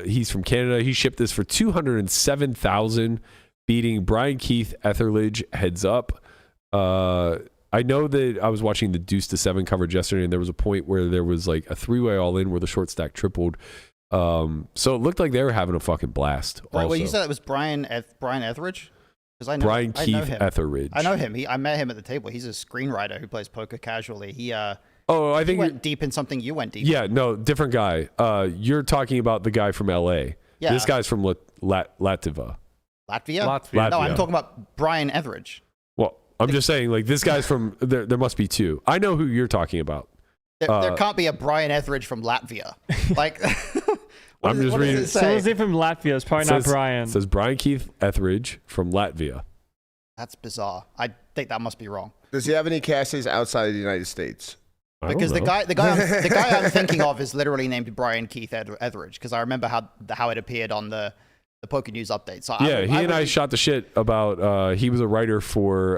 He's from Canada. He shipped this for $207,000, beating Brian Keith Etheridge heads up. I know that I was watching the Deuce to 7 coverage yesterday, and there was a point where there was like a 3-way all in where the short stack tripled. So it looked like they were having a fucking blast. Right, well, you said it was Brian Etheridge? Because I know Brian Keith I know him. Etheridge. I know him. I met him at the table. He's a screenwriter who plays poker casually. He oh Oh, I He think went deep in something you went deep. yeah, no, different guy. You're talking about the guy from L.A. Yeah. This guy's from Latvia. Latvia? Latvia. No, I'm talking about Brian Etheridge. Well, I'm just saying, like, this guy's from there. There must be two. I know who you're talking about. There can't be a Brian Etheridge from Latvia. Like, I'm just reading. Does it say? Someone's name from Latvia. It's probably not Brian. It says Brian Keith Etheridge from Latvia. That's bizarre. I think that must be wrong. Does he have any casters outside of the United States? Because the guy I'm thinking of is literally named Brian Keith Etheridge. Because I remember how it appeared on the Poker News update. So yeah, he and I shot the shit about. He was a writer for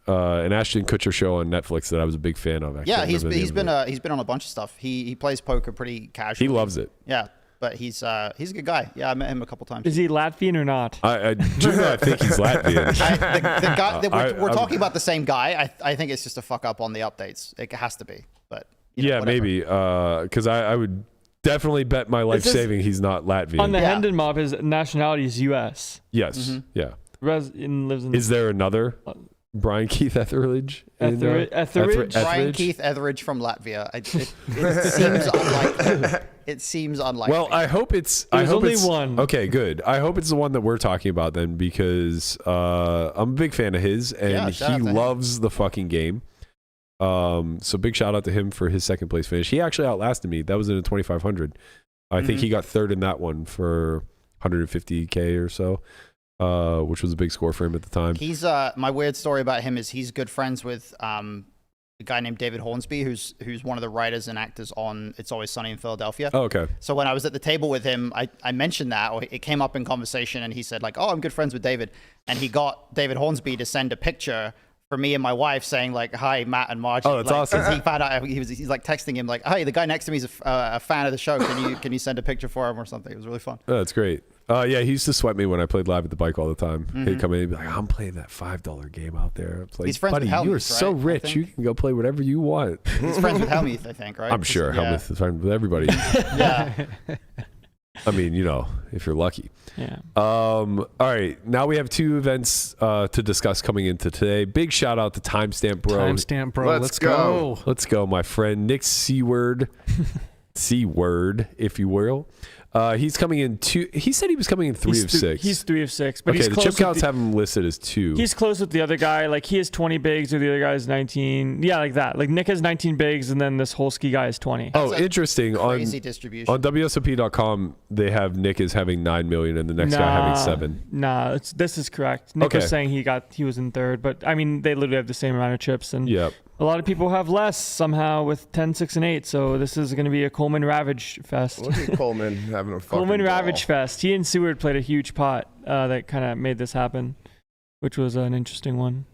an Ashton Kutcher show on Netflix that I was a big fan of. Yeah, he's been on a bunch of stuff. He plays poker pretty casually. He loves it. Yeah, but he's a good guy. Yeah, I met him a couple times. Is he Latvian or not? I do not think he's Latvian. The guy, we're talking about the same guy. I think it's just a fuck up on the updates. It has to be, but yeah, whatever. maybe because I would definitely bet my life saving he's not Latvian. On the Hendon mob, his nationality is U.S. Yes, yeah. Lives in. Is there another Brian Keith Etheridge? Etheridge? Brian Keith Etheridge from Latvia. It seems unlikely. It seems unlikely. Well, I hope it's. There's only it's, one. Okay, good. I hope it's the one that we're talking about then, because I'm a big fan of his, and he loves the fucking game. So big shout out to him for his second place finish. He actually outlasted me. That was in a 2,500. I think he got third in that one for 150K or so. Which was a big score for him at the time. He's my weird story about him is he's good friends with a guy named David Hornsby, who's one of the writers and actors on It's Always Sunny in Philadelphia. Oh, okay. So when I was at the table with him, I mentioned that, or it came up in conversation, and he said like, "Oh, I'm good friends with David," and he got David Hornsby to send a picture for me and my wife saying like, "Hi, Matt and Margie." Oh, that's like, awesome. He found out he's like texting him like, "Hey, the guy next to me is a fan of the show. Can you send a picture for him or something?" It was really fun. Oh, that's great. Yeah, he used to sweat me when I played live at the bike all the time. He'd come in and be like, "I'm playing that $5 game out there." It's like, He's friends buddy, with Helmuth, you are so right? rich. You can go play whatever you want. He's friends with Helmuth, I think, right? I'm sure Helmuth is friends with everybody. Yeah. I mean, if you're lucky. Yeah. All right. Now we have two events to discuss coming into today. Big shout out to Timestamp Bro. Timestamp Bro. Let's go. Let's go, my friend Nick Seaward, if you will. He's coming in he said he was coming in 3 of 6. He's 3 of 6, but okay, he's the close chip counts with have him listed as 2. He's close with the other guy. Like he has 20 bigs, or the other guy has 19. Yeah, like that. Like Nick has 19 bigs, and then this Holsky guy has 20. Oh, interesting. Crazy distribution. On WSOP.com, they have Nick as having 9 million and the next guy having 7. Nah, this is correct. Nick was saying he was in 3rd, but I mean they literally have the same amount of chips, and a lot of people have less somehow with 10, 6, and 8. So this is going to be a Coleman Ravage fest. Look at Coleman having a fucking Coleman ball. Ravage fest. He and Seward played a huge pot that kind of made this happen, which was an interesting one.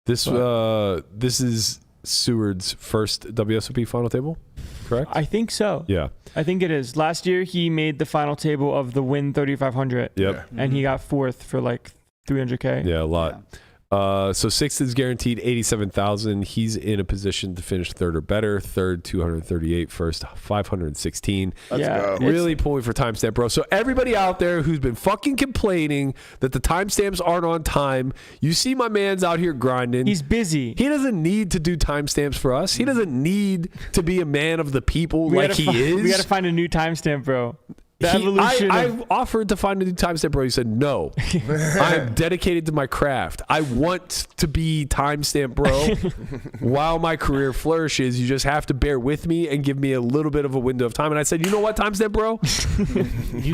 This is Seward's first WSOP final table, correct? I think so. Yeah. I think it is. Last year he made the final table of the Win 3500. Yep. And he got 4th for like 300K. Yeah, a lot. Yeah. So 6th is guaranteed 87,000. He's in a position to finish 3rd or better. 3rd 238, first 516. Let's go. Really pulling for Timestamp Bro. So everybody out there who's been fucking complaining that the timestamps aren't on time, you see my man's out here grinding. He's busy. He doesn't need to do timestamps for us. He doesn't need to be a man of the people like he is. We got to find a new timestamp, bro. I've offered to find a new timestamp, bro. He said no. I'm dedicated to my craft. I want to be timestamp, bro. While my career flourishes, you just have to bear with me and give me a little bit of a window of time. And I said, you know what, timestamp, bro?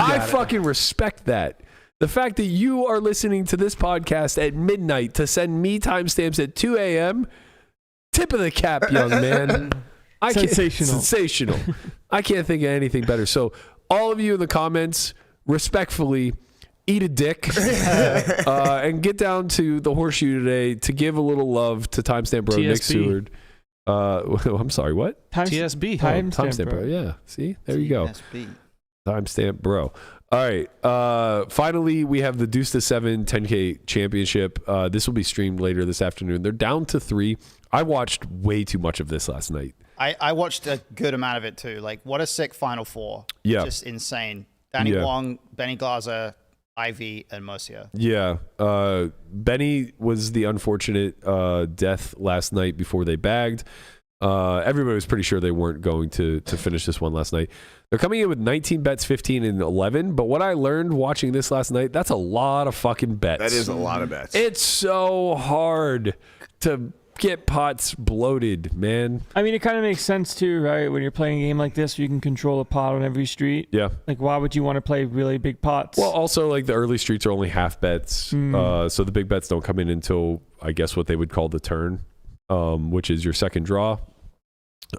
I fucking respect that. The fact that you are listening to this podcast at midnight to send me timestamps at 2 a.m. Tip of the cap, young man. Sensational. I can't think of anything better. So all of you in the comments, respectfully, eat a dick and get down to the Horseshoe today to give a little love to Timestamp Bro, Nick Seward. I'm sorry, what? TSB. Timestamp Bro. Yeah. See? There you go. Timestamp Bro. All right. Finally, we have the Deuce to 7 10K championship. This will be streamed later this afternoon. They're down to 3. I watched way too much of this last night. I watched a good amount of it too. Like, what a sick Final Four. Yeah. Just insane. Danny Wong, Benny Glaser, Ivy, and Mercier. Yeah. Benny was the unfortunate death last night before they bagged. Everybody was pretty sure they weren't going to finish this one last night. They're coming in with 19 bets, 15 and 11. But what I learned watching this last night, that's a lot of fucking bets. That is a lot of bets. It's so hard to get pots bloated, man. I mean, it kind of makes sense too, right? When you're playing a game like this, where you can control a pot on every street. Yeah. Like, why would you want to play really big pots? Well, also, like, the early streets are only half bets. So the big bets don't come in until, I guess, what they would call the turn, which is your second draw.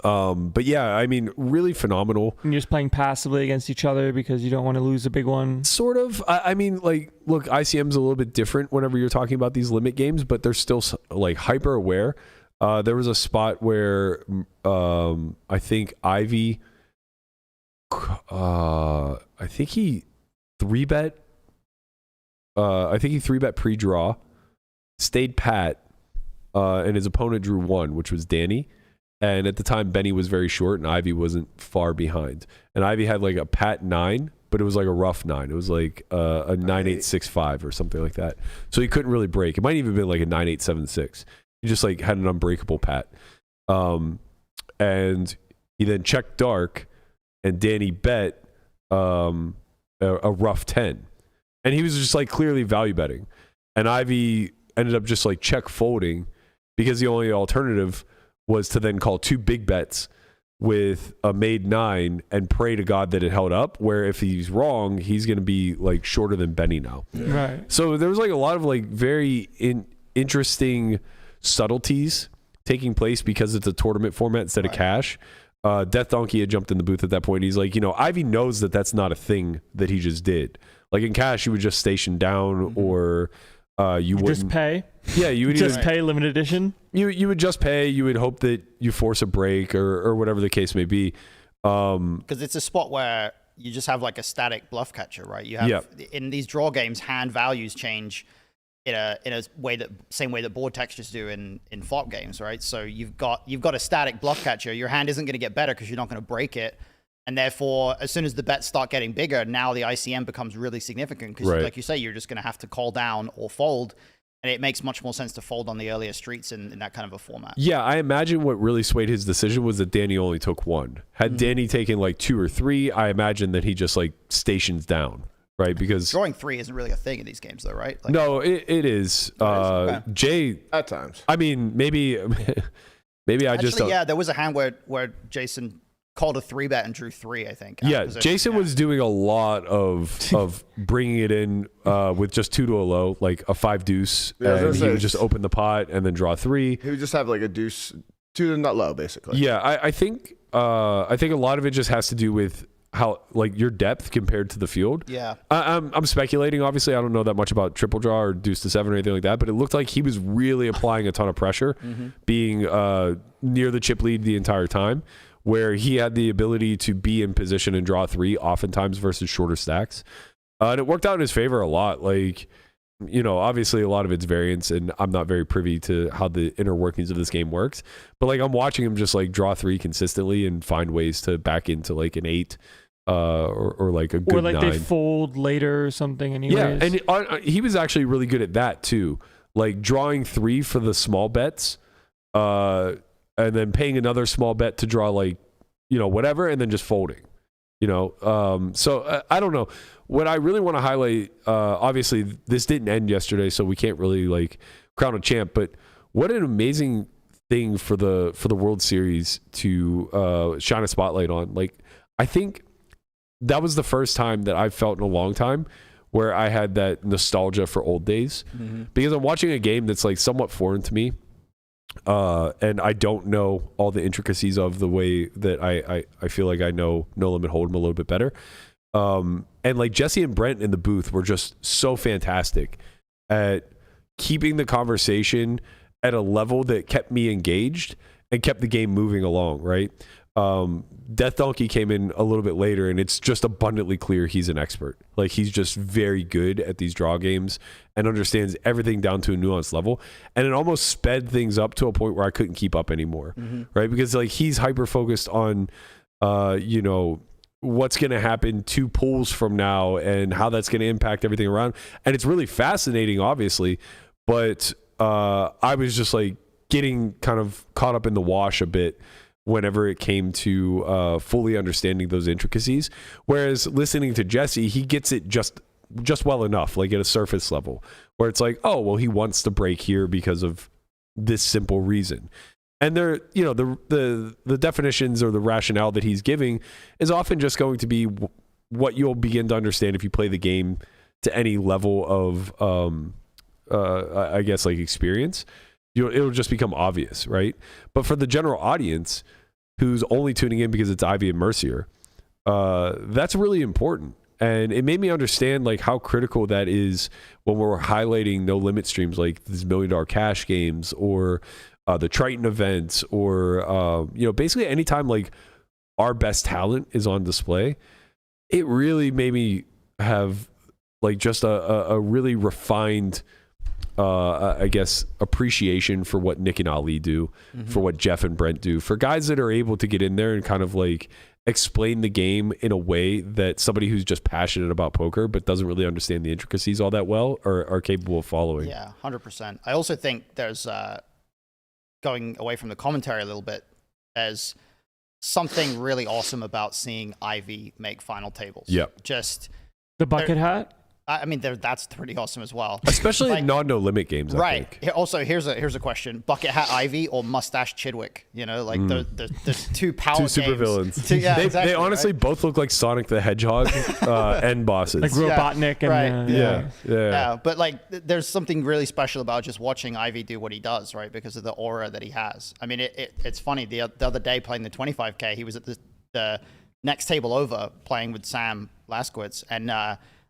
But yeah, I mean, really phenomenal. And you're just playing passively against each other because you don't want to lose a big one. Sort of. I mean, like, look, ICM's a little bit different whenever you're talking about these limit games, but they're still like hyper aware. There was a spot where I think Ivy, I think he 3-bet. I think he 3-bet pre-draw, stayed pat, and his opponent drew 1, which was Danny. And at the time, Benny was very short, and Ivy wasn't far behind. And Ivy had like a pat 9, but it was like a rough 9. It was like a 9-8-6-5 or something like that. So he couldn't really break. It might even have been like a 9-8-7-6. He just like had an unbreakable pat. And he then checked dark, and Danny bet a rough 10. And he was just like clearly value betting. And Ivy ended up just like check folding because the only alternative was to then call 2 big bets with a made 9 and pray to God that it held up, where if he's wrong, he's going to be like shorter than Benny now. Yeah. Right. So there was like a lot of like very interesting subtleties taking place because it's a tournament format instead of cash. Death Donkey had jumped in the booth at that point. He's like, Ivy knows that that's not a thing that he just did. Like in cash, you would just station down or you would just pay. Yeah, you would just pay limited edition. You would just pay. You would hope that you force a break or whatever the case may be. Because it's a spot where you just have like a static bluff catcher, right? You have in these draw games, hand values change in a way that same way that board textures do in flop games, right? So you've got a static bluff catcher. Your hand isn't going to get better because you're not going to break it. And therefore, as soon as the bets start getting bigger, now the ICM becomes really significant because, like you say, you're just going to have to call down or fold. And it makes much more sense to fold on the earlier streets in that kind of a format. Yeah, I imagine what really swayed his decision was that Danny only took 1. Had Danny taken like 2 or 3, I imagine that he just like stations down, right? Because drawing 3 isn't really a thing in these games, though, right? Like, no, it is. Okay. Jay, at times. I mean, maybe I actually, just there was a hand where Jason called a 3-bet and drew 3, I think. Yeah, Jason was doing a lot of bringing it in with just 2 to a low, like a 5 deuce, and he would just open the pot and then draw 3. He would just have like a deuce 2 to nut low, basically. Yeah, I think a lot of it just has to do with how like your depth compared to the field. Yeah, I'm speculating. Obviously, I don't know that much about triple draw or deuce to 7 or anything like that, but it looked like he was really applying a ton of pressure, being near the chip lead the entire time, where he had the ability to be in position and draw 3 oftentimes versus shorter stacks. And it worked out in his favor a lot. Like, obviously a lot of it's variance, and I'm not very privy to how the inner workings of this game works. But like, I'm watching him just like draw 3 consistently and find ways to back into like an 8 or like a good 9. Or like 9. They fold later or something anyways. Yeah, and he was actually really good at that too. Like drawing 3 for the small bets, and then paying another small bet to draw like, whatever, and then just folding, So I don't know. What I really want to highlight, obviously this didn't end yesterday, so we can't really like crown a champ, but what an amazing thing for the World Series to shine a spotlight on. Like, I think that was the first time that I've felt in a long time where I had that nostalgia for old days, because I'm watching a game that's like somewhat foreign to me. And I don't know all the intricacies of the way that I feel like I know No Limit Hold'em a little bit better. And like Jesse and Brent in the booth were just so fantastic at keeping the conversation at a level that kept me engaged and kept the game moving along, right? Death Donkey came in a little bit later, and it's just abundantly clear he's an expert. Like, he's just very good at these draw games and understands everything down to a nuanced level. And it almost sped things up to a point where I couldn't keep up anymore, right? Because like, he's hyper focused on, what's going to happen 2 pools from now and how that's going to impact everything around. And it's really fascinating, obviously, but I was just like getting kind of caught up in the wash a bit whenever it came to fully understanding those intricacies. Whereas listening to Jesse, he gets it just well enough, like at a surface level, where it's like, oh, well, he wants to break here because of this simple reason. And there, you know, the definitions or the rationale that he's giving is often just going to be what you'll begin to understand if you play the game to any level of, I guess, like experience. It'll just become obvious, right? But for the general audience who's only tuning in because it's Ivy and Mercier, that's really important. And it made me understand like how critical that is when we're highlighting no limit streams like these $1 Million Cash games or the Triton events or basically anytime like our best talent is on display. It really made me have like just a really refined I guess appreciation for what Nick and Ali do, for what Jeff and Brent do, for guys that are able to get in there and kind of like explain the game in a way that somebody who's just passionate about poker but doesn't really understand the intricacies all that well are capable of following. Yeah, 100%. I also think there's going away from the commentary a little bit, there's something really awesome about seeing Ivy make final tables. Yep. Just The bucket hat? I mean, that's pretty awesome as well. Especially Like- in non-no limit games, Right. I think. Here- Also, here's a question: Bucket Hat Ivy or Mustache Chidwick? You know, like the two power Two games. super villains. Yeah, they exactly, honestly right? both look like Sonic the Hedgehog end bosses. Like Robotnik right. and yeah. Yeah, but like, there's something really special about just watching Ivy do what he does, right? Because of the aura that he has. I mean, it's funny. The other day playing the 25K, he was at the next table over playing with Sam Laskowitz, and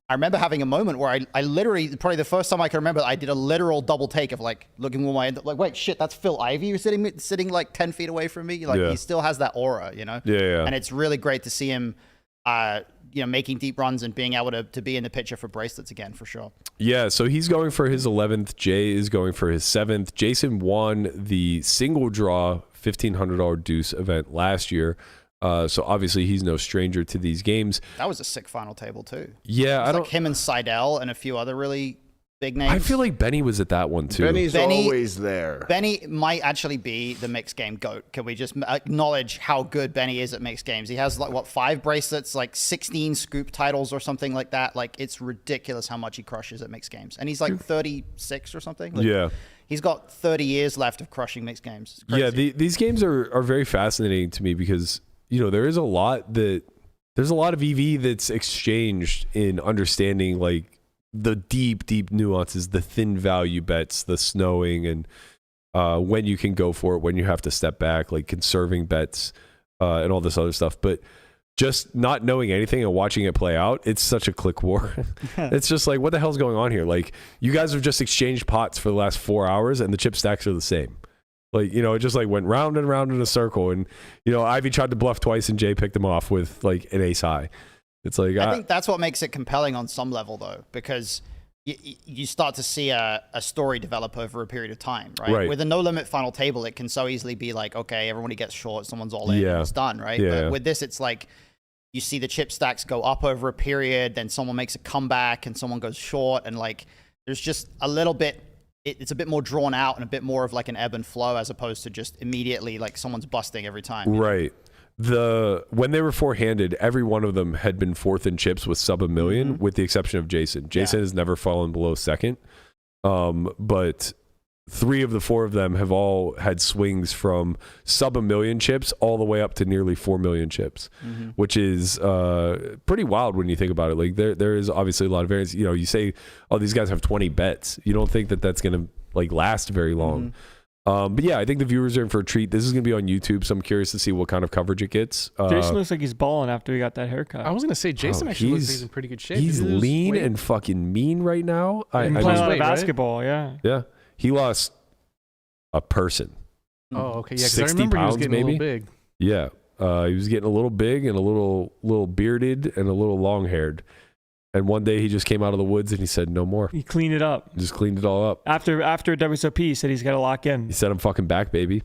I remember having a moment where I literally, probably the first time I can remember, I did a literal double take of like looking with my, like, wait, shit, that's Phil Ivey who's sitting like 10 feet away from me. Like he still has that aura, you know? Yeah. And it's really great to see him, making deep runs and being able to be in the picture for bracelets again, for sure. Yeah, so he's going for his 11th. Jay is going for his 7th. Jason won the single draw $1,500 Deuce event last year. So obviously he's no stranger to these games. That was a sick final table too. Yeah, I don't. Like him and Seidel and a a few other really big names. I feel like Benny was at that one too. Benny's always there. Benny might actually be the mixed game GOAT. Can we just acknowledge how good Benny is at mixed games? He has like 5 bracelets, like 16 scoop titles or something like that. Like it's ridiculous how much he crushes at mixed games. And he's like 36 or something. Like, yeah. He's got 30 years left of crushing mixed games. It's Yeah, crazy. these games are very fascinating to me because there's a lot of EV that's exchanged in understanding like the deep nuances, the thin value bets, the snowing, and when you can go for it, when you have to step back, like conserving bets and all this other stuff. But just not knowing anything and watching it play out, it's such a click war. It's just like, what the hell's going on here? Like you guys have just exchanged pots for the last 4 hours and the chip stacks are the same. Like, it just like went round and round in a circle. And, Ivy tried to bluff twice and Jay picked him off with like an ace high. It's like, I think that's what makes it compelling on some level though, because you start to see a story develop over a period of time, right? With a no limit final table, it can so easily be like, okay, everybody gets short, someone's all in, and it's done, right? Yeah. But with this, it's like, you see the chip stacks go up over a period, then someone makes a comeback and someone goes short, and like, there's just a little bit, it's a bit more drawn out and a bit more of like an ebb and flow as opposed to just immediately like someone's busting every time. Right. When they were 4-handed, every one of them had been 4th in chips with sub $1 million, with the exception of Jason. Jason has never fallen below 2nd. But 3 of the 4 of them have all had swings from sub $1 million chips all the way up to nearly 4 million chips, which is pretty wild when you think about it. Like there is obviously a lot of variance. You say, oh, these guys have 20 bets. You don't think that that's going to like last very long. But yeah, I think the viewers are in for a treat. This is going to be on YouTube, so I'm curious to see what kind of coverage it gets. Jason looks like he's balling after he got that haircut. I was gonna say Jason actually looks like he's in pretty good shape. He's Did he lose lean weight? and fucking mean right now. Playing a lot of basketball, yeah. Yeah, he lost a person. Oh, okay, yeah. Because I 60 remember he was pounds, getting maybe? a little big. Yeah, he was getting a little big and a little bearded and a little long haired. And one day he just came out of the woods and he said, "No more." He cleaned it up. Just cleaned it all up. After WSOP, he said he's got to lock in. He said, "I'm fucking back, baby."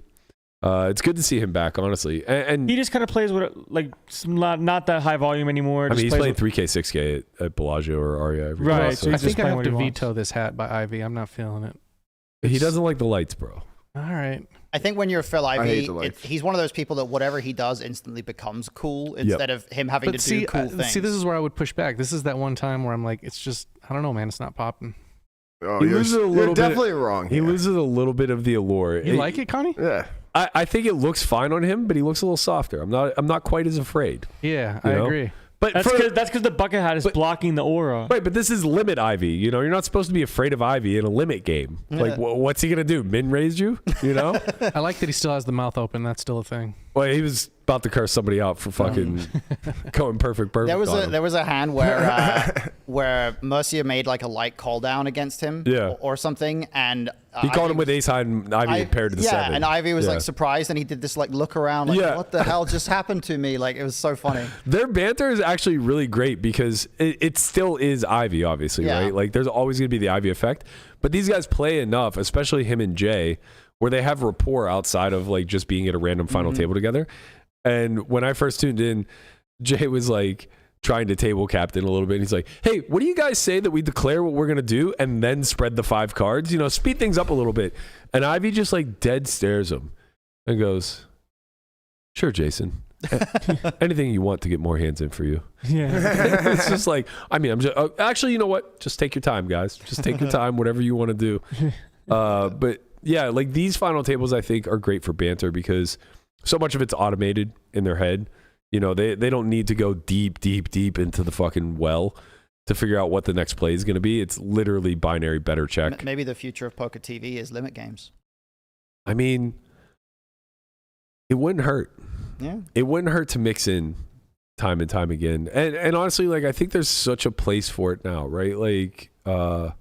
It's good to see him back, honestly. And he just kind of plays with like not that high volume anymore. I mean, he's plays playing with- 3K, 6K at Bellagio or Aria every Right, day. so I he's think just I playing have what to he wants. veto this hat by Ivy. I'm not feeling it. He doesn't like the lights, bro. All right. I think when you're Phil hate Ivey, the life. he's one of those people that whatever he does instantly becomes cool instead of him having to do cool things. See, this is where I would push back. This is that one time where I'm like, it's just, I don't know, man. It's not popping. Oh, He loses a little you're bit- definitely wrong. He here. loses a little bit of the allure. You like it, Connie? Yeah. I think it looks fine on him, but he looks a little softer. I'm not quite as afraid. Yeah, You I know? agree. But That's because the bucket hat is blocking the aura. right, but this is limit Ivy. You know, you're not supposed to be afraid of Ivy in a limit game. Like, what's he gonna do? Min raise you? You know? I like that he still has the mouth open. That's still a thing. Well, he was about to curse somebody out for fucking going perfect. There was on a him. there was a hand where where Mercier made like a light call down against him, Yeah. or something, and He called Ivy him with ace high and Ivy paired to the 7. and Ivy was Yeah. like surprised, and he did this like look around, like Yeah. what the hell just happened to me? Like it was so funny. Their banter is actually really great because it still is Ivy, obviously, Yeah. right? Like, there's always going to be the Ivy effect. But these guys play enough, especially him and Jay, where they have rapport outside of like just being at a random final table together. And when I first tuned in, Jay was like trying to table captain a little bit. And he's like, hey, what do you guys say that we declare what we're going to do and then spread the 5 cards? You know, speed things up a little bit. And Ivy just like dead stares him and goes, sure, Jason. Anything you want to get more hands in for you. Yeah. It's just like, I mean, I'm just actually, you know what? Just take your time, guys. Just take your time, whatever you want to do. But yeah, like these final tables, I think are great for banter because so much of it's automated in their head. You know, they don't need to go deep into the fucking well to figure out what the next play is going to be. It's literally binary better check. Maybe the future of poker TV is limit games. I mean, it wouldn't hurt. Yeah. It wouldn't hurt to mix in time and time again. And honestly, like I think there's such a place for it now, right? Like I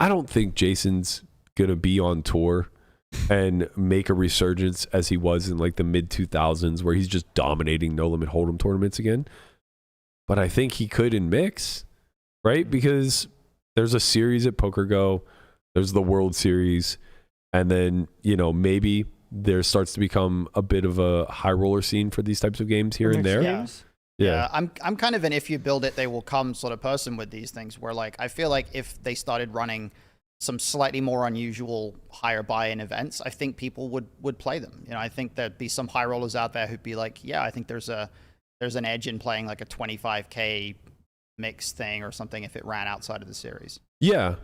don't think Jason's gonna be on tour and make a resurgence as he was in like the mid 2000s where he's just dominating no limit hold'em tournaments again. But I think he could in mix, right? Because there's a series at Poker Go, there's the World Series, and then, you know, maybe there starts to become a bit of a high roller scene for these types of games here and there. Yeah. Yeah, I'm kind of an if you build it, they will come sort of person with these things where like I feel like if they started running some slightly more unusual higher buy-in events, I think people would play them. You know, I think there'd be some high rollers out there who'd be like, yeah, I think there's an edge in playing like a 25K mix thing or something if it ran outside of the series. Yeah.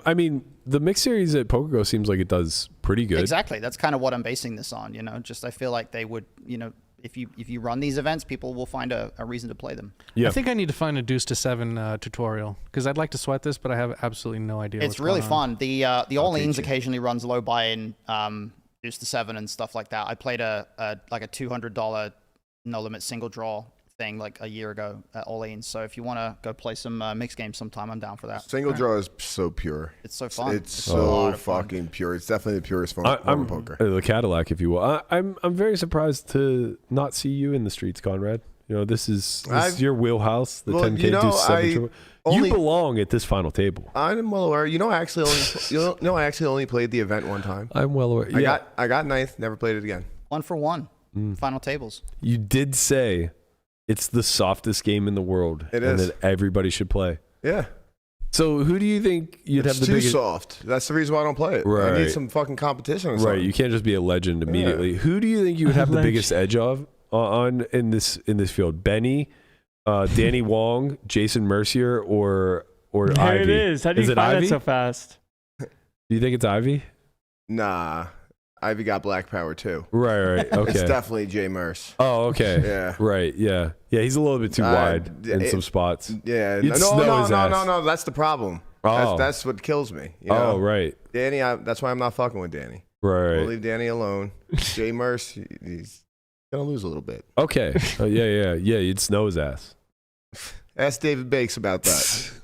I mean, the mixed series at PokerGo seems like it does pretty good. Exactly. That's kind of what I'm basing this on, you know, just I feel like they would, you know, if you run these events, people will find a reason to play them. Yeah. I think I need to find a Deuce to 7 tutorial because I'd like to sweat this, but I have absolutely no idea. It's really fun. The Orleans teach you. occasionally runs low buy-in Deuce to 7 and stuff like that. I played a $200 no limit single draw thing like a year ago at Orleans. So if you want to go play some mixed games sometime, I'm down for that. Single draw is so pure. It's so fun. It's a lot so of fun. fucking pure. It's definitely the purest form I'm of poker. the Cadillac, if you will. I'm very surprised to not see you in the streets, Conrad. You know, this is your wheelhouse. The Well, 10K you know, Deuce 7 I triple. only- You belong at this final table. I'm well aware. You know, I actually I actually only played the event one time. I'm well aware. Yeah, I got ninth. Never played it again. 1 for 1. Final tables. you did say it's the softest game in the world. It and is. that everybody should play. Yeah. So who do you think you'd It's have the too biggest? soft. That's the reason why I don't play it. I Right. need some fucking competition or Right, something. you can't just be a legend immediately. Who do you think you would have the Legend. biggest edge of on in this field? Benny, Danny Wong, Jason Mercier, or There Ivy? it is. How do you it find Ivy? that so fast? Do you think it's Ivy? Nah. Ivy got black power too. Right. Okay. It's definitely Jay Merce. Oh, okay. Yeah. Right. Yeah. He's a little bit too wide in some spots. Yeah. You'd snow his ass. No. That's the problem. Oh. That's what kills me. You know? Oh, right. Danny, that's why I'm not fucking with Danny. Right. We'll leave Danny alone. Jay Merce, he's gonna lose a little bit. Okay. Yeah. You'd snow his ass. Ask David Bakes about that.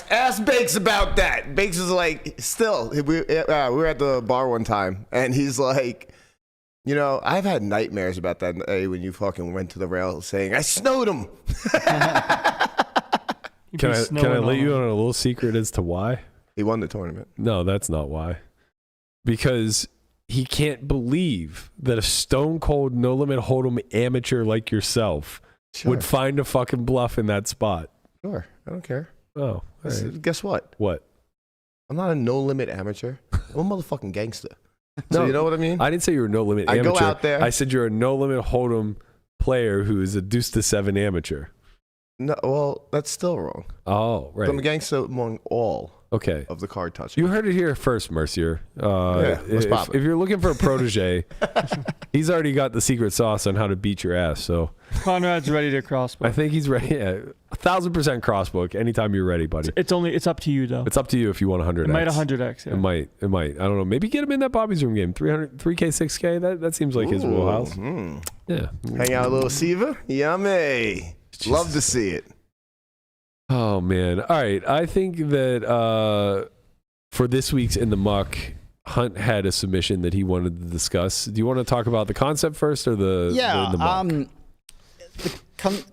ask Bakes about that. Bakes is like, still, we were at the bar one time, and he's like, you know, I've had nightmares about that day when you fucking went to the rail saying, I snowed him. Can I let you on a little secret as to why? He won the tournament. No, that's not why. Because he can't believe that a stone cold no limit hold'em amateur like yourself would find a fucking bluff in that spot. Sure. I don't care. Oh, all right. Guess what? What? I'm not a no limit amateur. I'm a motherfucking gangster. So you know what I mean? I didn't say you're a no limit I amateur. go out there. I said you're a no limit hold'em player who is a deuce to 7 amateur. No, well, that's still wrong. Oh, right. I'm a gangster among all Okay. of the card touchers. You heard it here first, Mercier. what's poppin'? If you're looking for a protege, he's already got the secret sauce on how to beat your ass. So Conrad's ready to crossbow. I think he's ready. Yeah, 1,000% crossbook anytime you're ready, buddy. It's up to you though. It's up to you if you want 100x. It might 100x. Yeah. It might. I don't know. Maybe get him in that Bobby's Room game. 300, 3K, 6K. That seems like his wheelhouse. Yeah. Hang out a little Siva? Yummy. Love to see it. Oh, man. All right. I think that for this week's In the Muck, Hunt had a submission that he wanted to discuss. Do you want to talk about the concept first or the Yeah. the muck?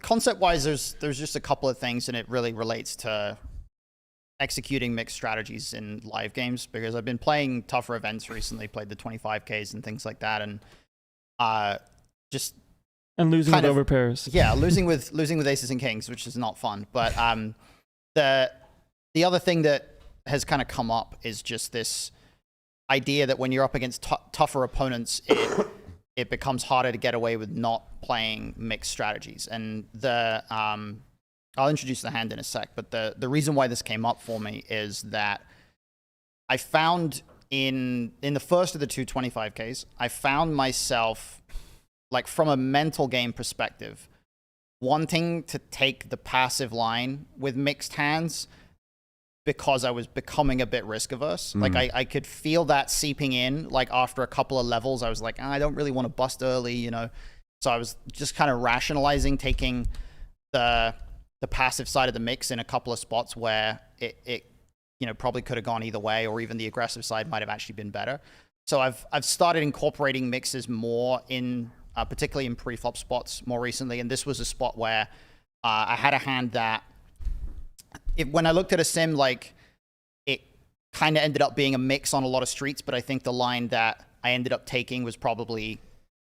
Concept-wise, there's just a couple of things, and it really relates to executing mixed strategies in live games, because I've been playing tougher events recently, played the 25Ks and things like that, and just And losing kind with of- over pairs. yeah, losing with aces and kings, which is not fun. But the other thing that has kind of come up is just this idea that when you're up against tougher opponents, it becomes harder to get away with not playing mixed strategies. And I'll introduce the hand in a sec, but the reason why this came up for me is that I found in the first of the two 25Ks, I found myself, like, from a mental game perspective, wanting to take the passive line with mixed hands because I was becoming a bit risk averse. Like, I could feel that seeping in. Like, after a couple of levels, I was like, I don't really want to bust early, you know? So I was just kind of rationalizing taking the passive side of the mix in a couple of spots where it you know, probably could have gone either way, or even the aggressive side might have actually been better. So I've started incorporating mixes more in, particularly in pre-flop spots more recently. And this was a spot where I had a hand that, when I looked at a sim, like, it kind of ended up being a mix on a lot of streets, but I think the line that I ended up taking was probably,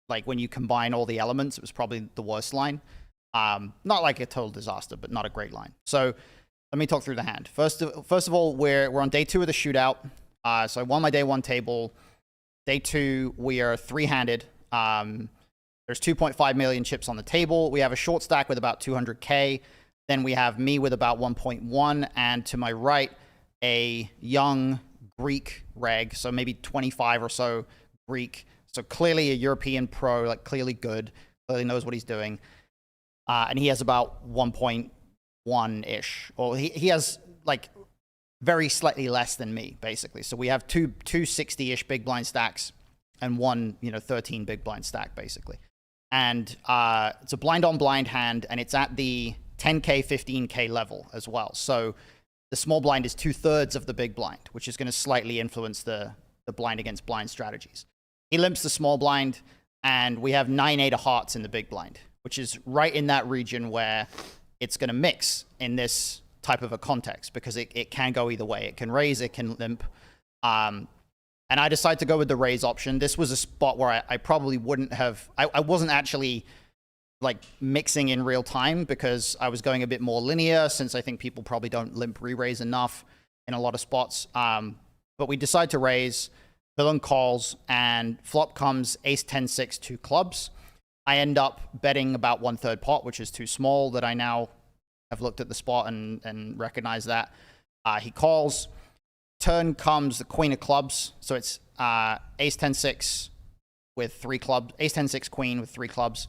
like, when you combine all the elements, it was probably the worst line. Not like a total disaster, but not a great line. So let me talk through the hand. First of all, we're on day 2 of the shootout. So I won my day 1 table. Day 2, we are 3-handed. There's 2.5 million chips on the table. We have a short stack with about 200K. Then we have me with about 1.1, and to my right, a young Greek reg, so maybe 25 or so Greek. So clearly a European pro, like, clearly good, clearly knows what he's doing. And he has about 1.1-ish, or he has, like, very slightly less than me, basically. So we have two 60-ish big blind stacks and one, 13 big blind stack, basically. And it's a blind on blind hand, and it's at the 10K, 15K level as well. So the small blind is 2/3 of the big blind, which is going to slightly influence the blind against blind strategies. He limps the small blind, and we have 9-8 of hearts in the big blind, which is right in that region where it's going to mix in this type of a context, because it can go either way. It can raise, it can limp. And I decided to go with the raise option. This was a spot where I probably wouldn't have, I wasn't actually, like, mixing in real time, because I was going a bit more linear, since I think people probably don't limp re-raise enough in a lot of spots. But we decide to raise, villain calls, and flop comes ace 10-6, 2 clubs. I end up betting about 1/3 pot, which is too small, that I now have looked at the spot and recognize that. He calls. Turn comes the queen of clubs. So it's ace 10-6 with 3 clubs, ace 10-6 queen with 3 clubs.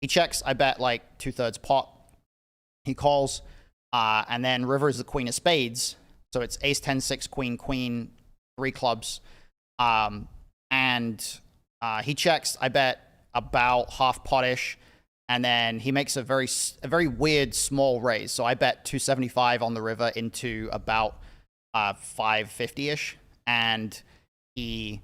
He checks. I bet like 2/3 pot. He calls, and then river is the queen of spades. So it's ace 10-6 queen queen 3 clubs, and he checks. I bet about half pot-ish, and then he makes a very weird small raise. So I bet 275 on the river into about 550-ish, and he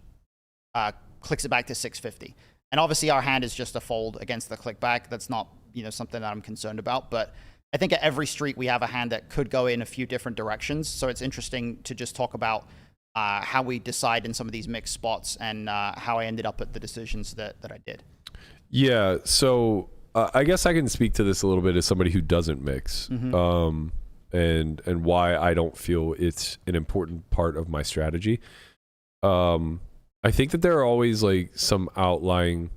clicks it back to 650. And obviously our hand is just a fold against the click back. That's not, something that I'm concerned about, but I think at every street we have a hand that could go in a few different directions. So it's interesting to just talk about how we decide in some of these mixed spots, and how I ended up at the decisions that I did. Yeah, so I guess I can speak to this a little bit as somebody who doesn't mix, and why I don't feel it's an important part of my strategy. I think that there are always like some outlying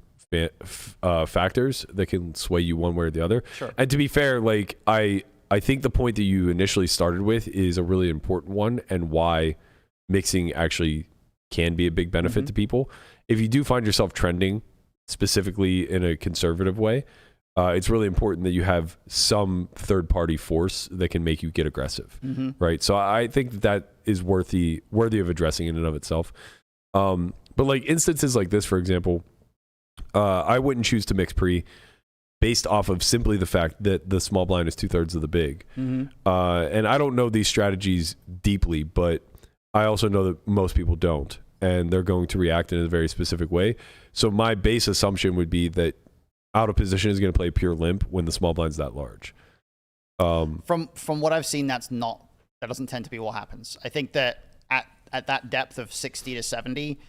factors that can sway you one way or the other. Sure. And to be fair, like I think the point that you initially started with is a really important one, and why mixing actually can be a big benefit to people. If you do find yourself trending specifically in a conservative way, it's really important that you have some third-party force that can make you get aggressive, right? So I think that is worthy of addressing in and of itself. But like instances like this, for example, I wouldn't choose to mix pre based off of simply the fact that the small blind is 2/3 of the big. And I don't know these strategies deeply, but I also know that most people don't, and they're going to react in a very specific way. So my base assumption would be that out of position is going to play pure limp when the small blind's that large. From what I've seen, that doesn't tend to be what happens. I think that at that depth of 60 to 70,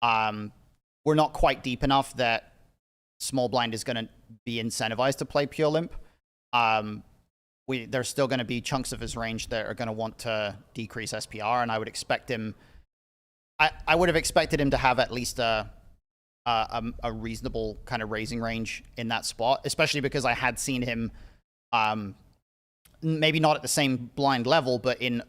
we're not quite deep enough that small blind is going to be incentivized to play pure limp. There's still going to be chunks of his range that are going to want to decrease SPR, and I would expect him. I would have expected him to have at least a reasonable kind of raising range in that spot, especially because I had seen him, maybe not at the same blind level, but in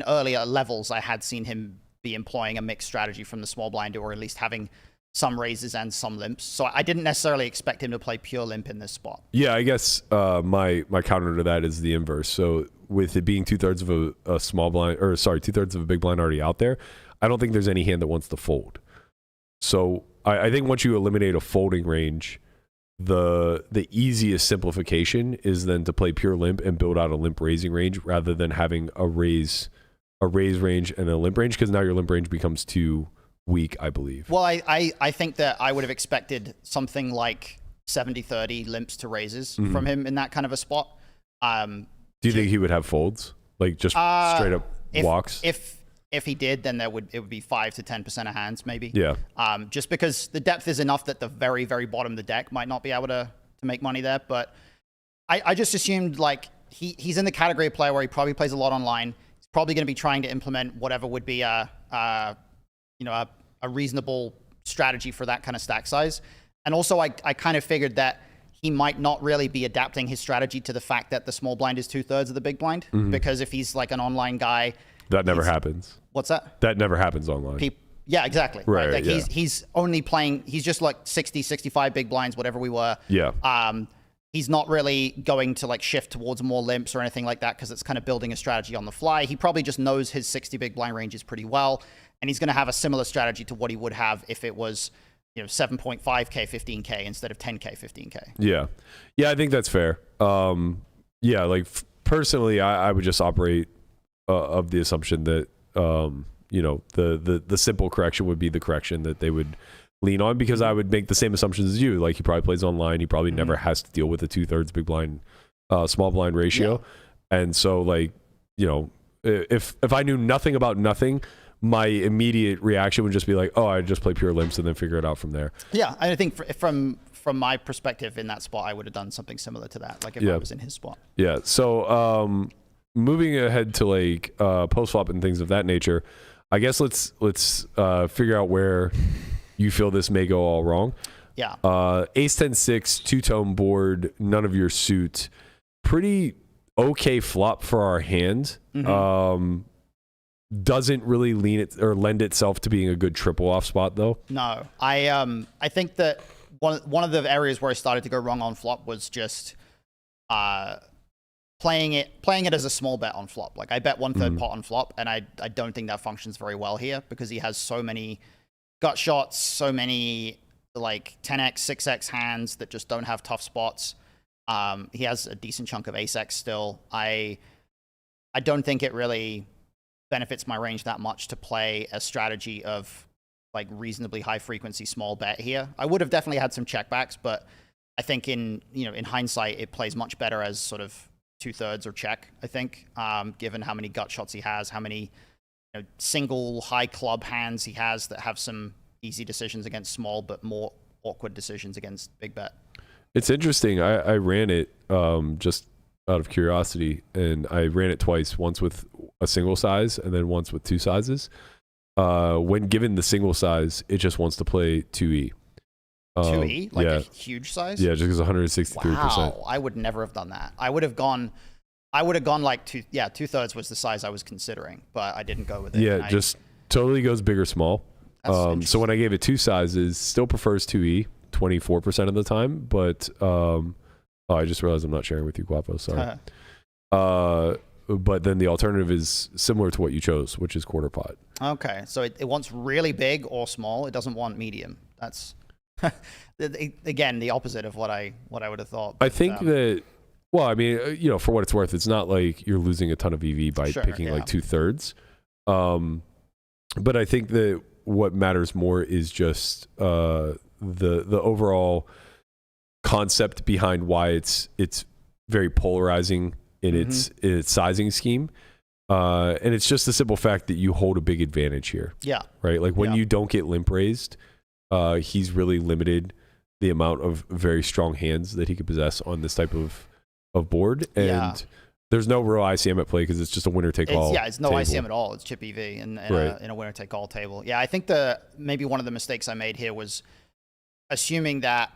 earlier levels, I had seen him be employing a mixed strategy from the small blind, or at least having some raises and some limps. So I didn't necessarily expect him to play pure limp in this spot. Yeah, I guess my counter to that is the inverse. So with it being 2/3 of a small blind, or sorry, 2/3 of a big blind already out there, I don't think there's any hand that wants to fold. So I think once you eliminate a folding range, the easiest simplification is then to play pure limp and build out a limp raising range, rather than having a raise range and a limp range, because now your limp range becomes too weak, I believe. Well, I think that I would have expected something like 70-30 limps to raises from him in that kind of a spot. Do you think he would have folds? Like just straight up walks? If he did, then it would be 5 to 10% of hands, maybe. Yeah. Just because the depth is enough that the very, very bottom of the deck might not be able to make money there. But I just assumed like he's in the category of player where he probably plays a lot online. He's probably going to be trying to implement whatever would be a reasonable strategy for that kind of stack size. And also I kind of figured that he might not really be adapting his strategy to the fact that the small blind is 2/3 of the big blind, because if he's like an online guy, that never happens. What's that? That never happens online. Yeah, exactly. Right. Like yeah. he's only playing, he's just like 60, 65 big blinds, whatever we were. Yeah. He's not really going to like shift towards more limps or anything like that, because it's kind of building a strategy on the fly. He probably just knows his 60 big blind ranges pretty well, and he's going to have a similar strategy to what he would have if it was 7.5k 15k instead of 10k 15k. Yeah, I think that's fair. Yeah, like personally, I would just operate of the assumption that the simple correction would be the correction that they would lean on, because I would make the same assumptions as you. Like he probably plays online, he probably never has to deal with a 2/3 big blind small blind ratio. And so like if I knew nothing about nothing, my immediate reaction would just be like, oh, I just play pure limps and then figure it out from there. Yeah, I think from my perspective in that spot, I would have done something similar to that, like if I was in his spot. Yeah, so moving ahead to like post flop and things of that nature, I guess let's figure out where you feel this may go all wrong. Yeah. Ace 10-6, two-tone board, none of your suit. Pretty okay flop for our hand. Doesn't really lend itself to being a good triple off spot though. No, I think that one of the areas where I started to go wrong on flop was just playing it as a small bet on flop. Like I bet 1/3 pot on flop, and I don't think that functions very well here, because he has so many gut shots, so many like 10x, 6x hands that just don't have tough spots. He has a decent chunk of ace-x still. I don't think it really benefits my range that much to play a strategy of like reasonably high frequency small bet here. I would have definitely had some checkbacks, but I think in hindsight, it plays much better as sort of 2/3 or check, I think, given how many gut shots he has, how many single high club hands he has that have some easy decisions against small, but more awkward decisions against big bet. It's interesting. I ran it just out of curiosity, and I ran it twice, once with a single size and then once with two sizes. when given the single size, it just wants to play 2E. 2E, like yeah. a huge size. Yeah, just because 163%. Wow, I would never have done that. I would have gone like 2/3 was the size I was considering, but I didn't go with it. Yeah, just totally goes big or small. So when I gave it 2 sizes, still prefers 2E 24% of the time, but I just realized I'm not sharing with you, Guapo. Sorry. But then the alternative is similar to what you chose, which is quarter pot. Okay, so it wants really big or small. It doesn't want medium. That's again the opposite of what I would have thought. But, I think that. Well, I mean, for what it's worth, it's not like you're losing a ton of EV by picking like 2/3. But I think that what matters more is just the overall concept behind why it's very polarizing in its sizing scheme. And it's just the simple fact that you hold a big advantage here. Yeah. Right? Like when you don't get limp raised, he's really limited the amount of very strong hands that he could possess on this type of board. And there's no real ICM at play because it's just a winner-take-all it's no table. ICM at all. It's chip EV in a winner-take-all table. Yeah, I think maybe one of the mistakes I made here was assuming that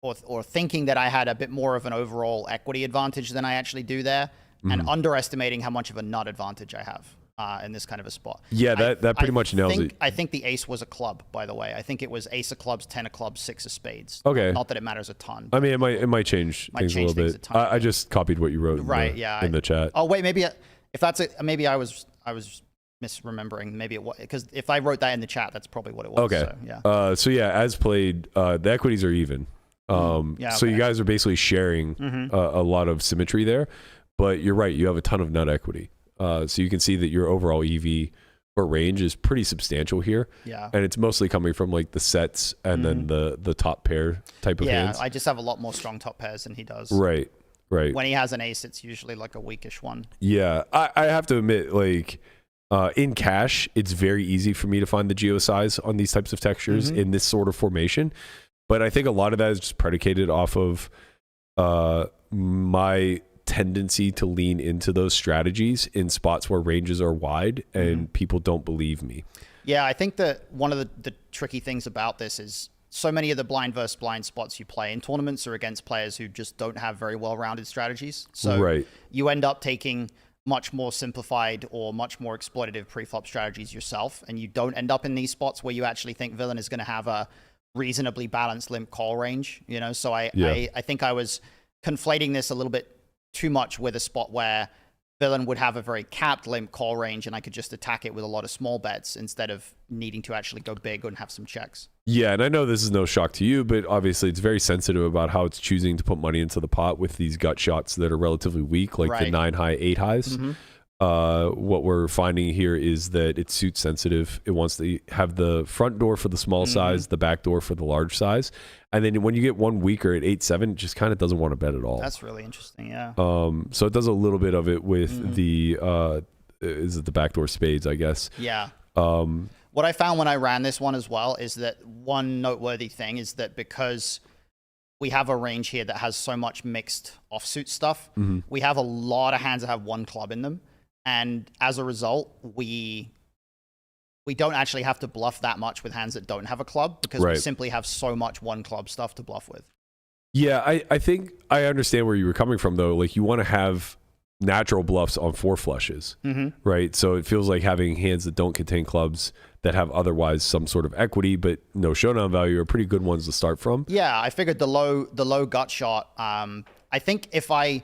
or thinking that I had a bit more of an overall equity advantage than I actually do there, and underestimating how much of a nut advantage I have in this kind of a spot. Yeah, that pretty much nails it. I think the ace was a club, by the way. I think it was ace of clubs, 10 of clubs, 6 of spades. Okay. Not that it matters a ton. I mean, it might change things a little bit. I just copied what you wrote in the chat. Oh, wait, maybe if that's it, maybe I was misremembering. Maybe it was, because if I wrote that in the chat, that's probably what it was. Okay. So, yeah. As played, the equities are even. So you guys are basically sharing a lot of symmetry there, but you're right. You have a ton of nut equity. So you can see that your overall EV or range is pretty substantial here. Yeah. And it's mostly coming from like the sets and then the top pair type of hands. Yeah, I just have a lot more strong top pairs than he does. Right. When he has an ace, it's usually like a weakish one. Yeah. I have to admit, like, in cash, it's very easy for me to find the geo size on these types of textures in this sort of formation. But I think a lot of that is just predicated off of my tendency to lean into those strategies in spots where ranges are wide and people don't believe me. Yeah, I think that one of the tricky things about this is so many of the blind versus blind spots you play in tournaments are against players who just don't have very well-rounded strategies. So you end up taking much more simplified or much more exploitative pre-flop strategies yourself, and you don't end up in these spots where you actually think villain is going to have a reasonably balanced limp call range, so I think I was conflating this a little bit too much with a spot where villain would have a very capped limp call range and I could just attack it with a lot of small bets instead of needing to actually go big and have some checks. Yeah, and I know this is no shock to you, but obviously it's very sensitive about how it's choosing to put money into the pot with these gut shots that are relatively weak, like the 9 high, 8 highs. What we're finding here is that it's suit sensitive. It wants to have the front door for the small size, the back door for the large size. And then when you get one weaker at 8-7, it just kind of doesn't want to bet at all. That's really interesting, yeah. So it does a little bit of it with the is it the backdoor spades, I guess. Yeah. What I found when I ran this one as well is that one noteworthy thing is that because we have a range here that has so much mixed offsuit stuff, we have a lot of hands that have one club in them. And as a result, we don't actually have to bluff that much with hands that don't have a club because we simply have so much one club stuff to bluff with. Yeah, I think I understand where you were coming from, though. Like, you want to have natural bluffs on 4 flushes, right? So it feels like having hands that don't contain clubs that have otherwise some sort of equity but no showdown value are pretty good ones to start from. Yeah, I figured the low gut shot. I think if I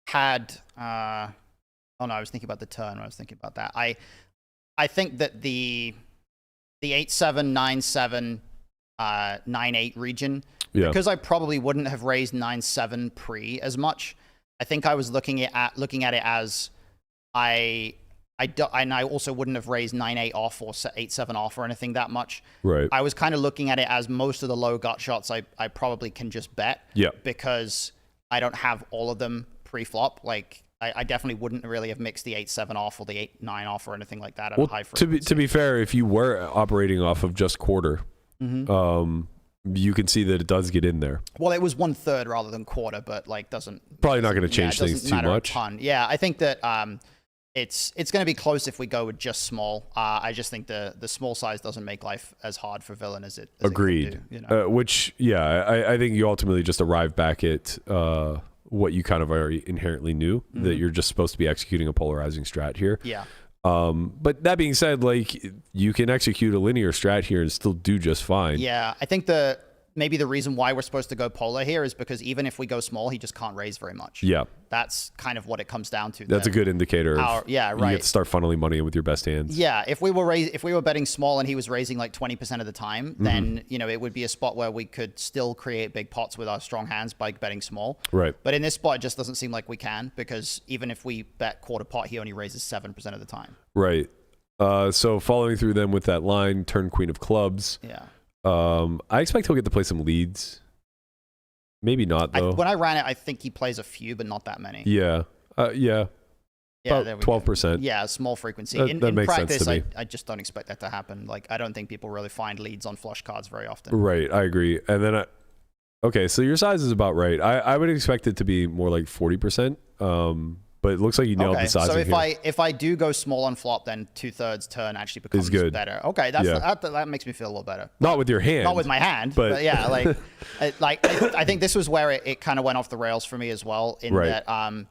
had... oh no, I was thinking about the turn when I was thinking about that. I think that the 8-7, 9-7, 9-8 region, because I probably wouldn't have raised 9-7 pre as much. I think I was looking at it as and I also wouldn't have raised 9-8 off or 8-7 off or anything that much. Right. I was kind of looking at it as most of the low gut shots I probably can just bet. Yeah. Because I don't have all of them pre-flop. Like, I definitely wouldn't really have mixed the 8-7 off or the 8-9 off or anything like that at a high frequency. To be fair, if you were operating off of just quarter, you can see that it does get in there. Well, it was 1/3 rather than quarter, but like doesn't probably not going to change things too much. A ton. Yeah, I think that it's going to be close if we go with just small. I just think the small size doesn't make life as hard for villain as it Agreed. could do, you know? Which, yeah, I think you ultimately just arrive back at what you kind of already inherently knew, that you're just supposed to be executing a polarizing strat here. Yeah. But that being said, like, you can execute a linear strat here and still do just fine. Yeah, I think maybe the reason why we're supposed to go polar here is because even if we go small, he just can't raise very much. Yeah. That's kind of what it comes down to. That's a good indicator. Yeah, You right. get to start funneling money in with your best hands. Yeah, if we were betting small and he was raising like 20% of the time, then it would be a spot where we could still create big pots with our strong hands by betting small. Right. But in this spot, it just doesn't seem like we can, because even if we bet quarter pot, he only raises 7% of the time. Right. So following through them with that line, turn queen of clubs. Yeah. I expect he'll get to play some leads. Maybe not though. When I ran it, I think he plays a few, but not that many. Yeah. Yeah. Yeah, About 12%. Yeah, small frequency. That In makes sense practice, to me. I just don't expect that to happen. Like, I don't think people really find leads on flush cards very often. Right. I agree. And then okay, so your size is about right. I would expect it to be more like 40%. But it looks like you nailed the size. So here. if I do go small on flop, then 2/3 turn actually becomes good. better. Okay, that makes me feel a little better. Not with your hand. Not with my hand, but yeah, I think this was where it kind of went off the rails for me as well. In Right. that,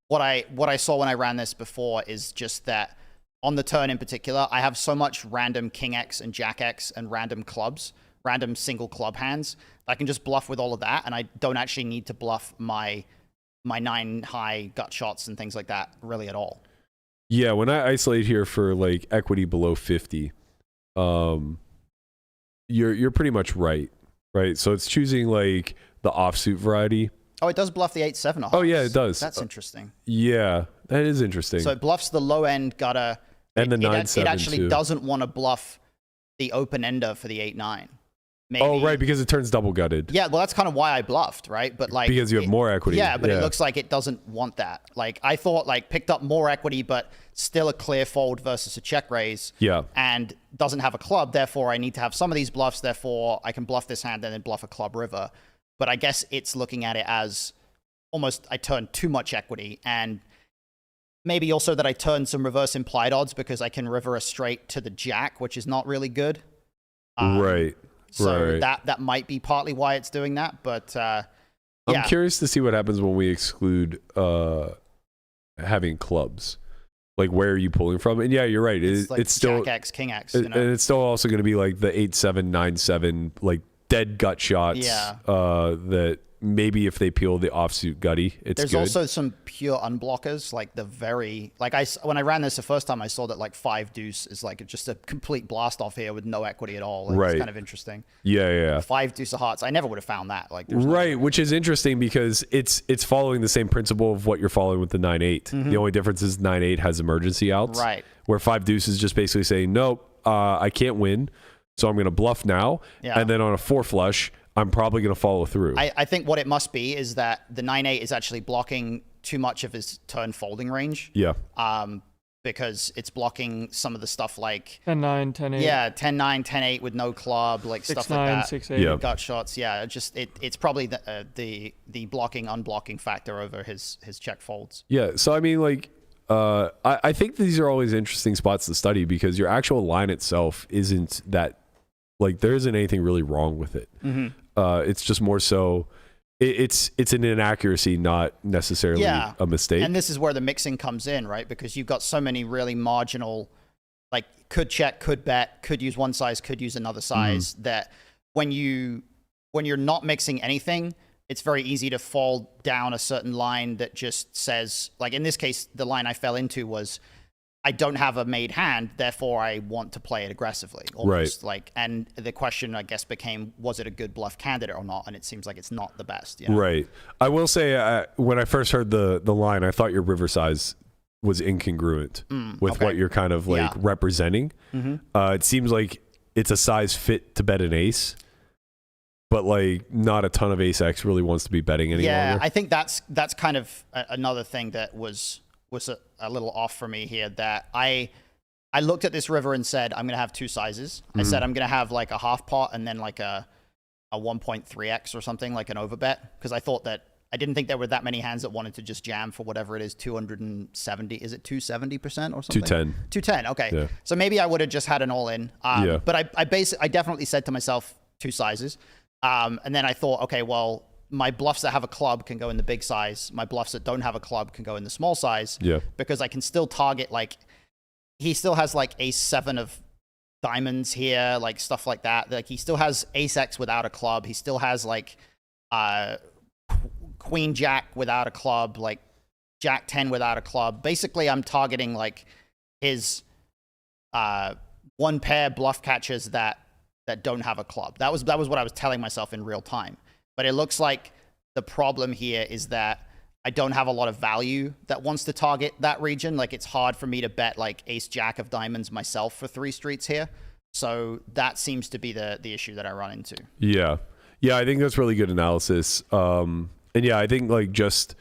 what I saw when I ran this before is just that on the turn in particular, I have so much random King X and Jack X and random clubs, random single club hands. I can just bluff with all of that, and I don't actually need to bluff my 9 high gut shots and things like that really at all. Yeah, when I isolate here for like equity below 50, you're pretty much right? So it's choosing like the offsuit variety. Oh, it does bluff the 8/7 of hearts. Oh yeah, it does. That's interesting. Yeah, that is interesting. So it bluffs the low end gutter. And the 9/7 It actually too. doesn't want to bluff the open ender for the 8/9. Maybe. Oh right, because it turns double gutted. Yeah, well, that's kind of why I bluffed, right? But like, because you have more equity. Yeah, but it looks like it doesn't want that. Like, I thought, like, picked up more equity, but still a clear fold versus a check raise. Yeah. And doesn't have a club. Therefore, I need to have some of these bluffs. Therefore, I can bluff this hand and then bluff a club river. But I guess it's looking at it as almost I turned too much equity, and maybe also that I turned some reverse implied odds because I can river a straight to the jack, which is not really good. Right. So right. that might be partly why it's doing that. But yeah. I'm curious to see what happens when we exclude having clubs. Like, where are you pulling from? And yeah, you're right. It's like still Jack X, King X. and it's still also going to be like the 8/7, 9/7, like dead gut shots. Yeah. That maybe if they peel the offsuit gutty, it's There's good. also some pure unblockers, like when I ran this the first time, I saw that like 5 deuce is like just a complete blast off here with no equity at all. Like, Right. It's kind of interesting. Yeah. 5 deuce of hearts. I never would have found that. Like, there's no- Right, which is interesting because it's following the same principle of what you're following with the 9/8. The only difference is 9/8 has emergency outs. Right. Where 5 deuce is just basically saying, nope, I can't win, so I'm going to bluff now. Yeah. And then on a 4 flush, I'm probably going to follow through. I think what it must be is that the 9/8 is actually blocking too much of his turn folding range. Yeah. Because it's blocking some of the stuff like 10-9, 10-8. yeah, 10-9, 10-8 with no club, like stuff like 6-9, that. 6-8. Yeah. Gut shots. Yeah, it's probably the blocking unblocking factor over his check folds. Yeah. So, I mean, like, I think these are always interesting spots to study because your actual line itself isn't that, like, there isn't anything really wrong with it. It's just more so it's an inaccuracy, not necessarily a mistake. And this is where the mixing comes in, right? Because you've got so many really marginal, like, could check, could bet, could use one size, could use another size, that when you're not mixing anything, it's very easy to fall down a certain line that just says, like, in this case, the line I fell into was, I don't have a made hand, therefore I want to play it aggressively. Almost like, and the question, I guess, became, was it a good bluff candidate or not? And it seems like it's not the best. You know? Right. I will say, when I first heard the line, I thought your river size was incongruent with what you're kind of like representing. It seems like it's a size fit to bet an ace, but like not a ton of ace X really wants to be betting any longer. I think that's kind of another thing that was a little off for me here, that I looked at this river and said, I'm going to have 2 sizes. I said, I'm going to have like a half pot and then like a 1.3x or something, like an overbet. Because I thought that I didn't think there were that many hands that wanted to just jam for whatever it is, 270. Is it 270% or something? 210. 210. Okay. Yeah. So maybe I would have just had an all in. Yeah. But I definitely said to myself 2 sizes. And then I thought, okay, well, my bluffs that have a club can go in the big size. My bluffs that don't have a club can go in the small size. Yeah. Because I can still target, like, he still has like ace 7 of diamonds here, like stuff like that. Like he still has ace X without a club. He still has like queen jack without a club, like jack 10 without a club. Basically, I'm targeting like his one pair bluff catchers that don't have a club. That was what I was telling myself in real time. But it looks like the problem here is that I don't have a lot of value that wants to target that region. Like it's hard for me to bet like ace jack of diamonds myself for 3 streets here. So that seems to be the issue that I run into. Yeah. Yeah, I think that's really good analysis. And yeah, I think like just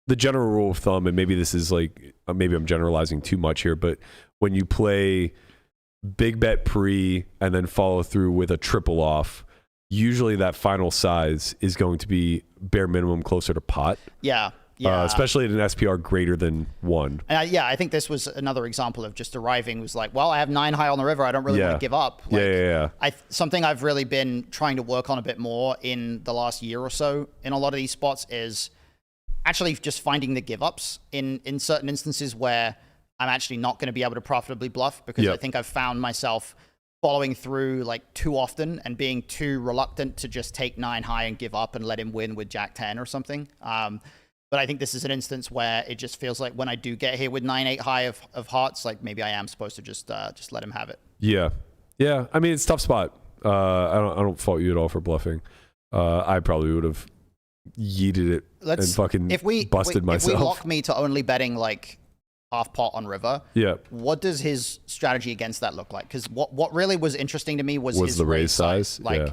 the general rule of thumb, and maybe this is like, maybe I'm generalizing too much here, but when you play big bet pre and then follow through with a triple off, usually that final size is going to be bare minimum closer to pot. Yeah. Yeah. Especially at an SPR greater than 1. And I think this was another example of just arriving was like, well, I have 9 high on the river. I don't really want to give up. Like, yeah. Something I've really been trying to work on a bit more in the last year or so in a lot of these spots is actually just finding the give ups in certain instances where I'm actually not going to be able to profitably bluff, because I think I've found myself following through like too often and being too reluctant to just take 9 high and give up and let him win with jack 10 or something. But I think this is an instance where it just feels like when I do get here with 9-8 high of hearts, like maybe I am supposed to just let him have it. Yeah. Yeah. I mean, it's a tough spot. I don't fault you at all for bluffing. I probably would have yeeted it and fucking busted myself. If we lock me to only betting like half pot on river, what does his strategy against that look like? Because what really was interesting to me was his the raise size. Like,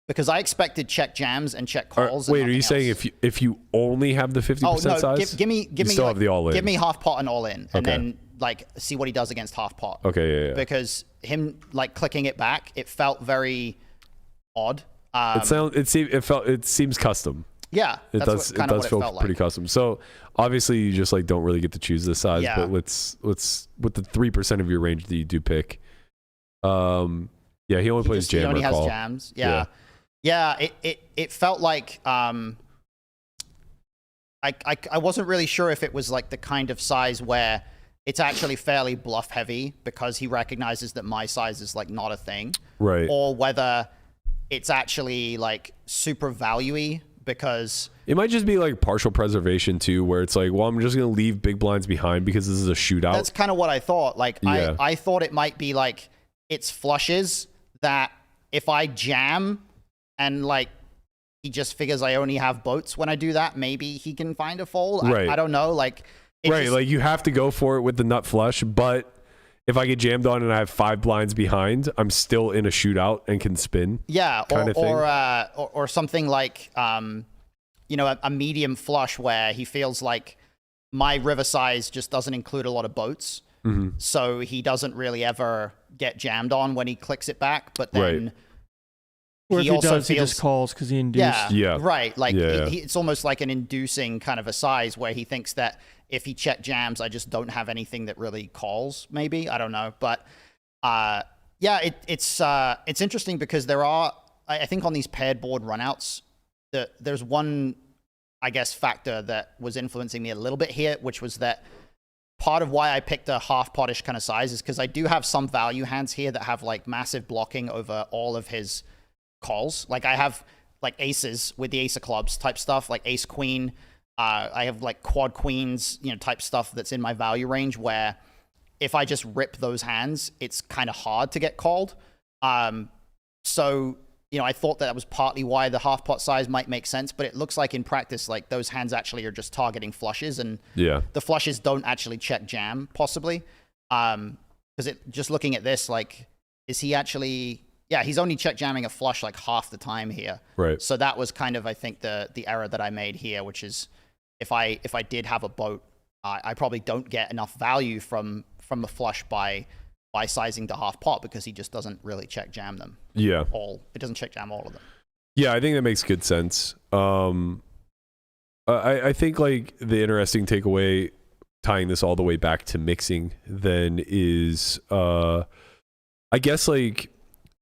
because I expected check jams and check calls. Wait, are you saying if you only have the 50% size? Give me still like, have the all in. Give me half pot and all in, and then like see what he does against half pot. Okay, yeah. Because him like clicking it back, it felt very odd. It seems custom. Yeah, it does feel pretty custom. So obviously you just like don't really get to choose the size. Yeah. But let's with the 3% of your range that you do pick. He only plays jam. He only or call. has jams. Yeah, it felt like I wasn't really sure if it was like the kind of size where it's actually fairly bluff heavy because he recognizes that my size is like not a thing, right? Or whether it's actually like super value-y because it might just be like partial preservation too, where it's like, well, I'm just gonna leave big blinds behind because this is a shootout. That's kind of what I thought. Like I thought it might be like it's flushes that if I jam and like he just figures I only have boats when I do that, maybe he can find a fold. Right. I don't know. Like like you have to go for it with the nut flush, but if I get jammed on and I have 5 blinds behind, I'm still in a shootout and can spin. Yeah, or something like a medium flush where he feels like my river size just doesn't include a lot of boats, so he doesn't really ever get jammed on when he clicks it back. But then. Or if he does, he just calls because he induced. Yeah. Right. Like it's almost like an inducing kind of a size where he thinks that if he check jams, I just don't have anything that really calls. Maybe, I don't know, but it's interesting because there are, I think, on these paired board runouts, there's one, I guess, factor that was influencing me a little bit here, which was that part of why I picked a half potish kind of size is because I do have some value hands here that have like massive blocking over all of his calls. Like I have like aces with the ace of clubs type stuff, like ace queen. I have like quad queens, type stuff that's in my value range where if I just rip those hands, it's kind of hard to get called. So, I thought that was partly why the half pot size might make sense, but it looks like in practice, like those hands actually are just targeting flushes, and the flushes don't actually check jam possibly. Because just looking at this, like, is he actually... Yeah, he's only check jamming a flush like half the time here. Right. So that was kind of, I think, the error that I made here, which is if I did have a boat, I probably don't get enough value from a flush by sizing to half pot because he just doesn't really check jam them. Yeah. It doesn't check jam all of them. Yeah, I think that makes good sense. I think like the interesting takeaway, tying this all the way back to mixing, then is I guess like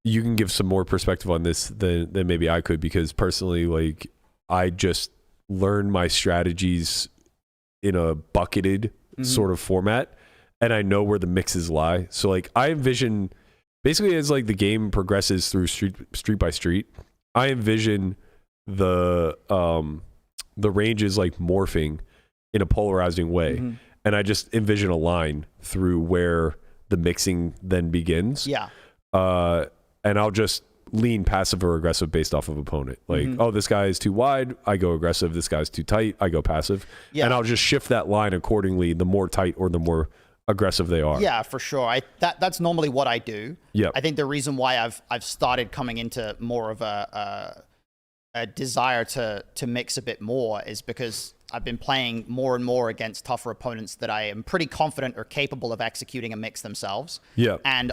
you can give some more perspective on this than maybe I could, because personally, like I just learned my strategies in a bucketed sort of format, and I know where the mixes lie. So like I envision basically as like the game progresses through street by street, I envision the ranges like morphing in a polarizing way. And I just envision a line through where the mixing then begins. Yeah. And I'll just lean passive or aggressive based off of opponent. Like, oh, this guy is too wide, I go aggressive. This guy's too tight, I go passive. Yeah. And I'll just shift that line accordingly, the more tight or the more aggressive they are. Yeah, for sure. That's normally what I do. Yeah. I think the reason why I've started coming into more of a desire to mix a bit more is because I've been playing more and more against tougher opponents that I am pretty confident are capable of executing a mix themselves. Yeah. And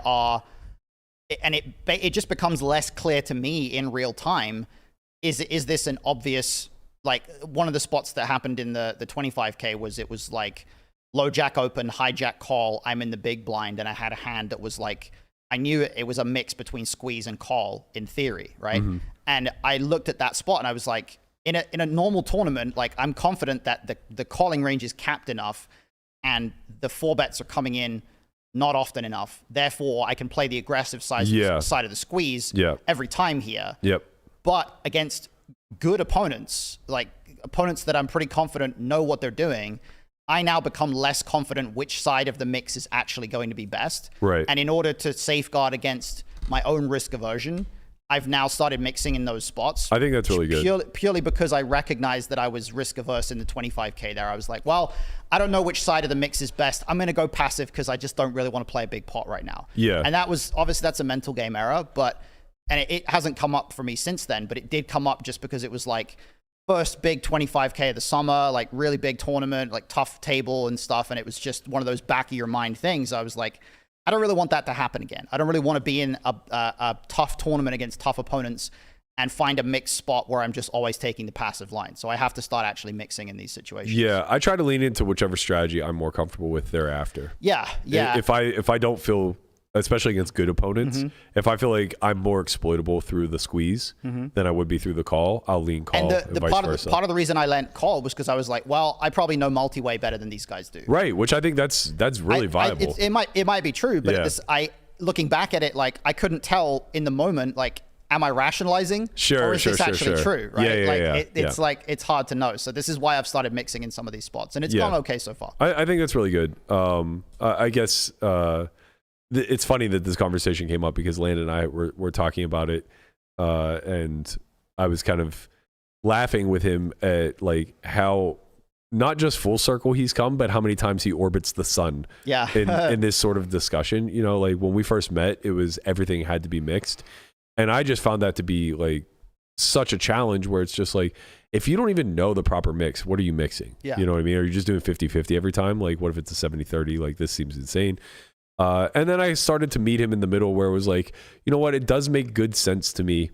it just becomes less clear to me in real time. Is this an obvious, like one of the spots that happened in the 25K was, it was like low jack open, high jack call. I'm in the big blind and I had a hand that was like, I knew it was a mix between squeeze and call in theory, right? And I looked at that spot and I was like, in a normal tournament, like I'm confident that the calling range is capped enough and the 4-bets are coming in not often enough. Therefore, I can play the aggressive side of the squeeze every time here. But against good opponents, like opponents that I'm pretty confident know what they're doing, I now become less confident which side of the mix is actually going to be best. Right. And in order to safeguard against my own risk aversion, I've now started mixing in those spots. I think that's really good. Purely because I recognized that I was risk averse in the 25K there. I was like, well, I don't know which side of the mix is best. I'm going to go passive because I just don't really want to play a big pot right now. Yeah. And that was, obviously that's a mental game error, and it hasn't come up for me since then, but it did come up just because it was like first big 25K of the summer, like really big tournament, like tough table and stuff. And it was just one of those back of your mind things. I was like, I don't really want that to happen again. I don't really want to be in a tough tournament against tough opponents and find a mixed spot where I'm just always taking the passive line. So I have to start actually mixing in these situations. Yeah, I try to lean into whichever strategy I'm more comfortable with thereafter. Yeah. If I don't feel, especially against good opponents, if I feel like I'm more exploitable through the squeeze than I would be through the call, I'll lean call and vice versa. Part of the reason I leant call was because I was like, well, I probably know multi-way better than these guys do. Right, which I think that's really viable. It might be true, but looking back at it, like I couldn't tell in the moment, like, am I rationalizing? Or is this actually true? Right? It's like, it's hard to know. So this is why I've started mixing in some of these spots, and it's gone okay so far. I think that's really good. I guess it's funny that this conversation came up because Landon and I were talking about it, and I was kind of laughing with him at like how not just full circle he's come, but how many times he orbits the sun. In this sort of discussion, you know, like when we first met, it was everything had to be mixed, and I just found that to be like such a challenge where it's just like, if you don't even know the proper mix, what are you mixing? You know what I mean? Are you just doing 50-50 every time? Like, what if it's a 70-30? Like, this seems insane. And then I started to meet him in the middle where it was like, you know what? It does make good sense to me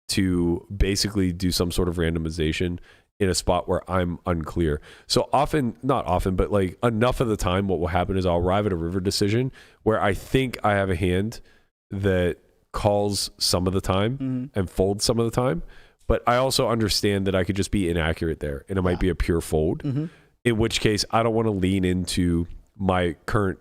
to basically do some sort of randomization in a spot where I'm unclear. So not often, but like enough of the time, what will happen is I'll arrive at a river decision where I think I have a hand that calls some of the time and folds some of the time. But I also understand that I could just be inaccurate there and it might be a pure fold, in which case I don't want to lean into my current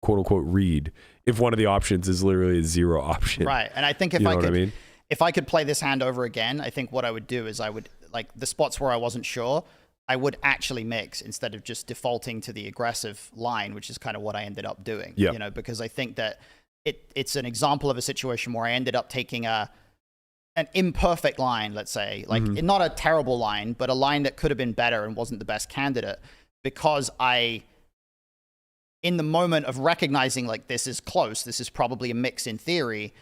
quote unquote read if one of the options is literally a zero option. Right. And I think if I could play this hand over again, I think what I would do is I would, like the spots where I wasn't sure, I would actually mix instead of just defaulting to the aggressive line, which is kind of what I ended up doing. You know, because I think that it's an example of a situation where I ended up taking an imperfect line, let's say, like not a terrible line, but a line that could have been better and wasn't the best candidate, because in the moment of recognizing like this is close, this is probably a mix in theory,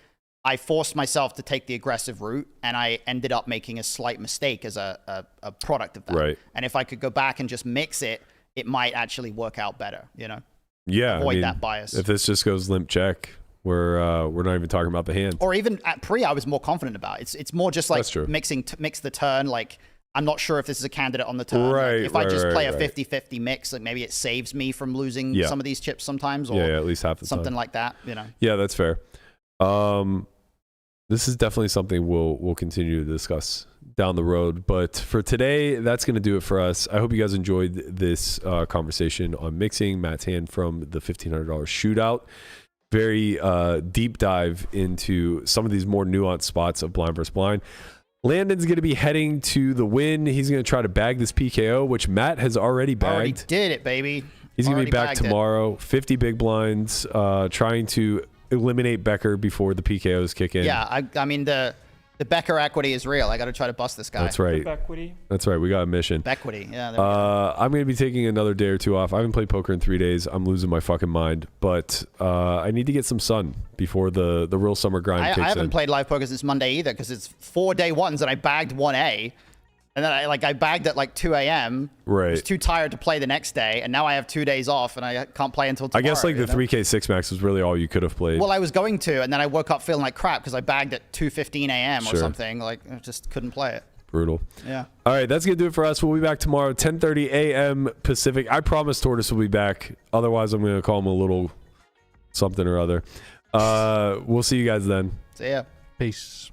I forced myself to take the aggressive route and I ended up making a slight mistake as a product of that. Right. And if I could go back and just mix it, it might actually work out better, you know? Yeah. Avoid that bias. If this just goes limp check, we're not even talking about the hand. Or even at pre, I was more confident about it. It's more just like mix the turn, like I'm not sure if this is a candidate on the turn. Right, Like, if I just play a right. 50-50 mix, like maybe it saves me from losing some of these chips sometimes, or yeah, at least half the something time. like that. You know. Yeah, that's fair. This is definitely something we'll continue to discuss down the road. But for today, that's going to do it for us. I hope you guys enjoyed this conversation on mixing. Matt's hand from the $1,500 shootout. Very deep dive into some of these more nuanced spots of blind versus blind. Landon's going to be heading to the win. He's going to try to bag this PKO, which Matt has already bagged. Already did it, baby. He's going to be back Already bagged tomorrow. 50 big blinds, trying to eliminate Becker before the PKOs kick in. Yeah, I mean the Becker equity is real. I got to try to bust this guy. That's right. Equity. That's right. We got a mission. Equity. Yeah. There we go. I'm going to be taking another day or two off. I haven't played poker in 3 days. I'm losing my fucking mind. But I need to get some sun before the real summer grind kicks in. I haven't played live poker since Monday either because it's 4 day ones and I bagged 1A. And then I bagged at like 2 a.m. Right. I was too tired to play the next day. And now I have 2 days off and I can't play until tomorrow. I guess like the 3K 6 max was really all you could have played. Well, I was going to, and then I woke up feeling like crap because I bagged at 2:15 a.m. or Sure. something. Like, I just couldn't play it. Brutal. Yeah. All right, that's going to do it for us. We'll be back tomorrow, 10:30 a.m. Pacific. I promise Tortoise will be back. Otherwise, I'm going to call him a little something or other. We'll see you guys then. So, yeah. Peace.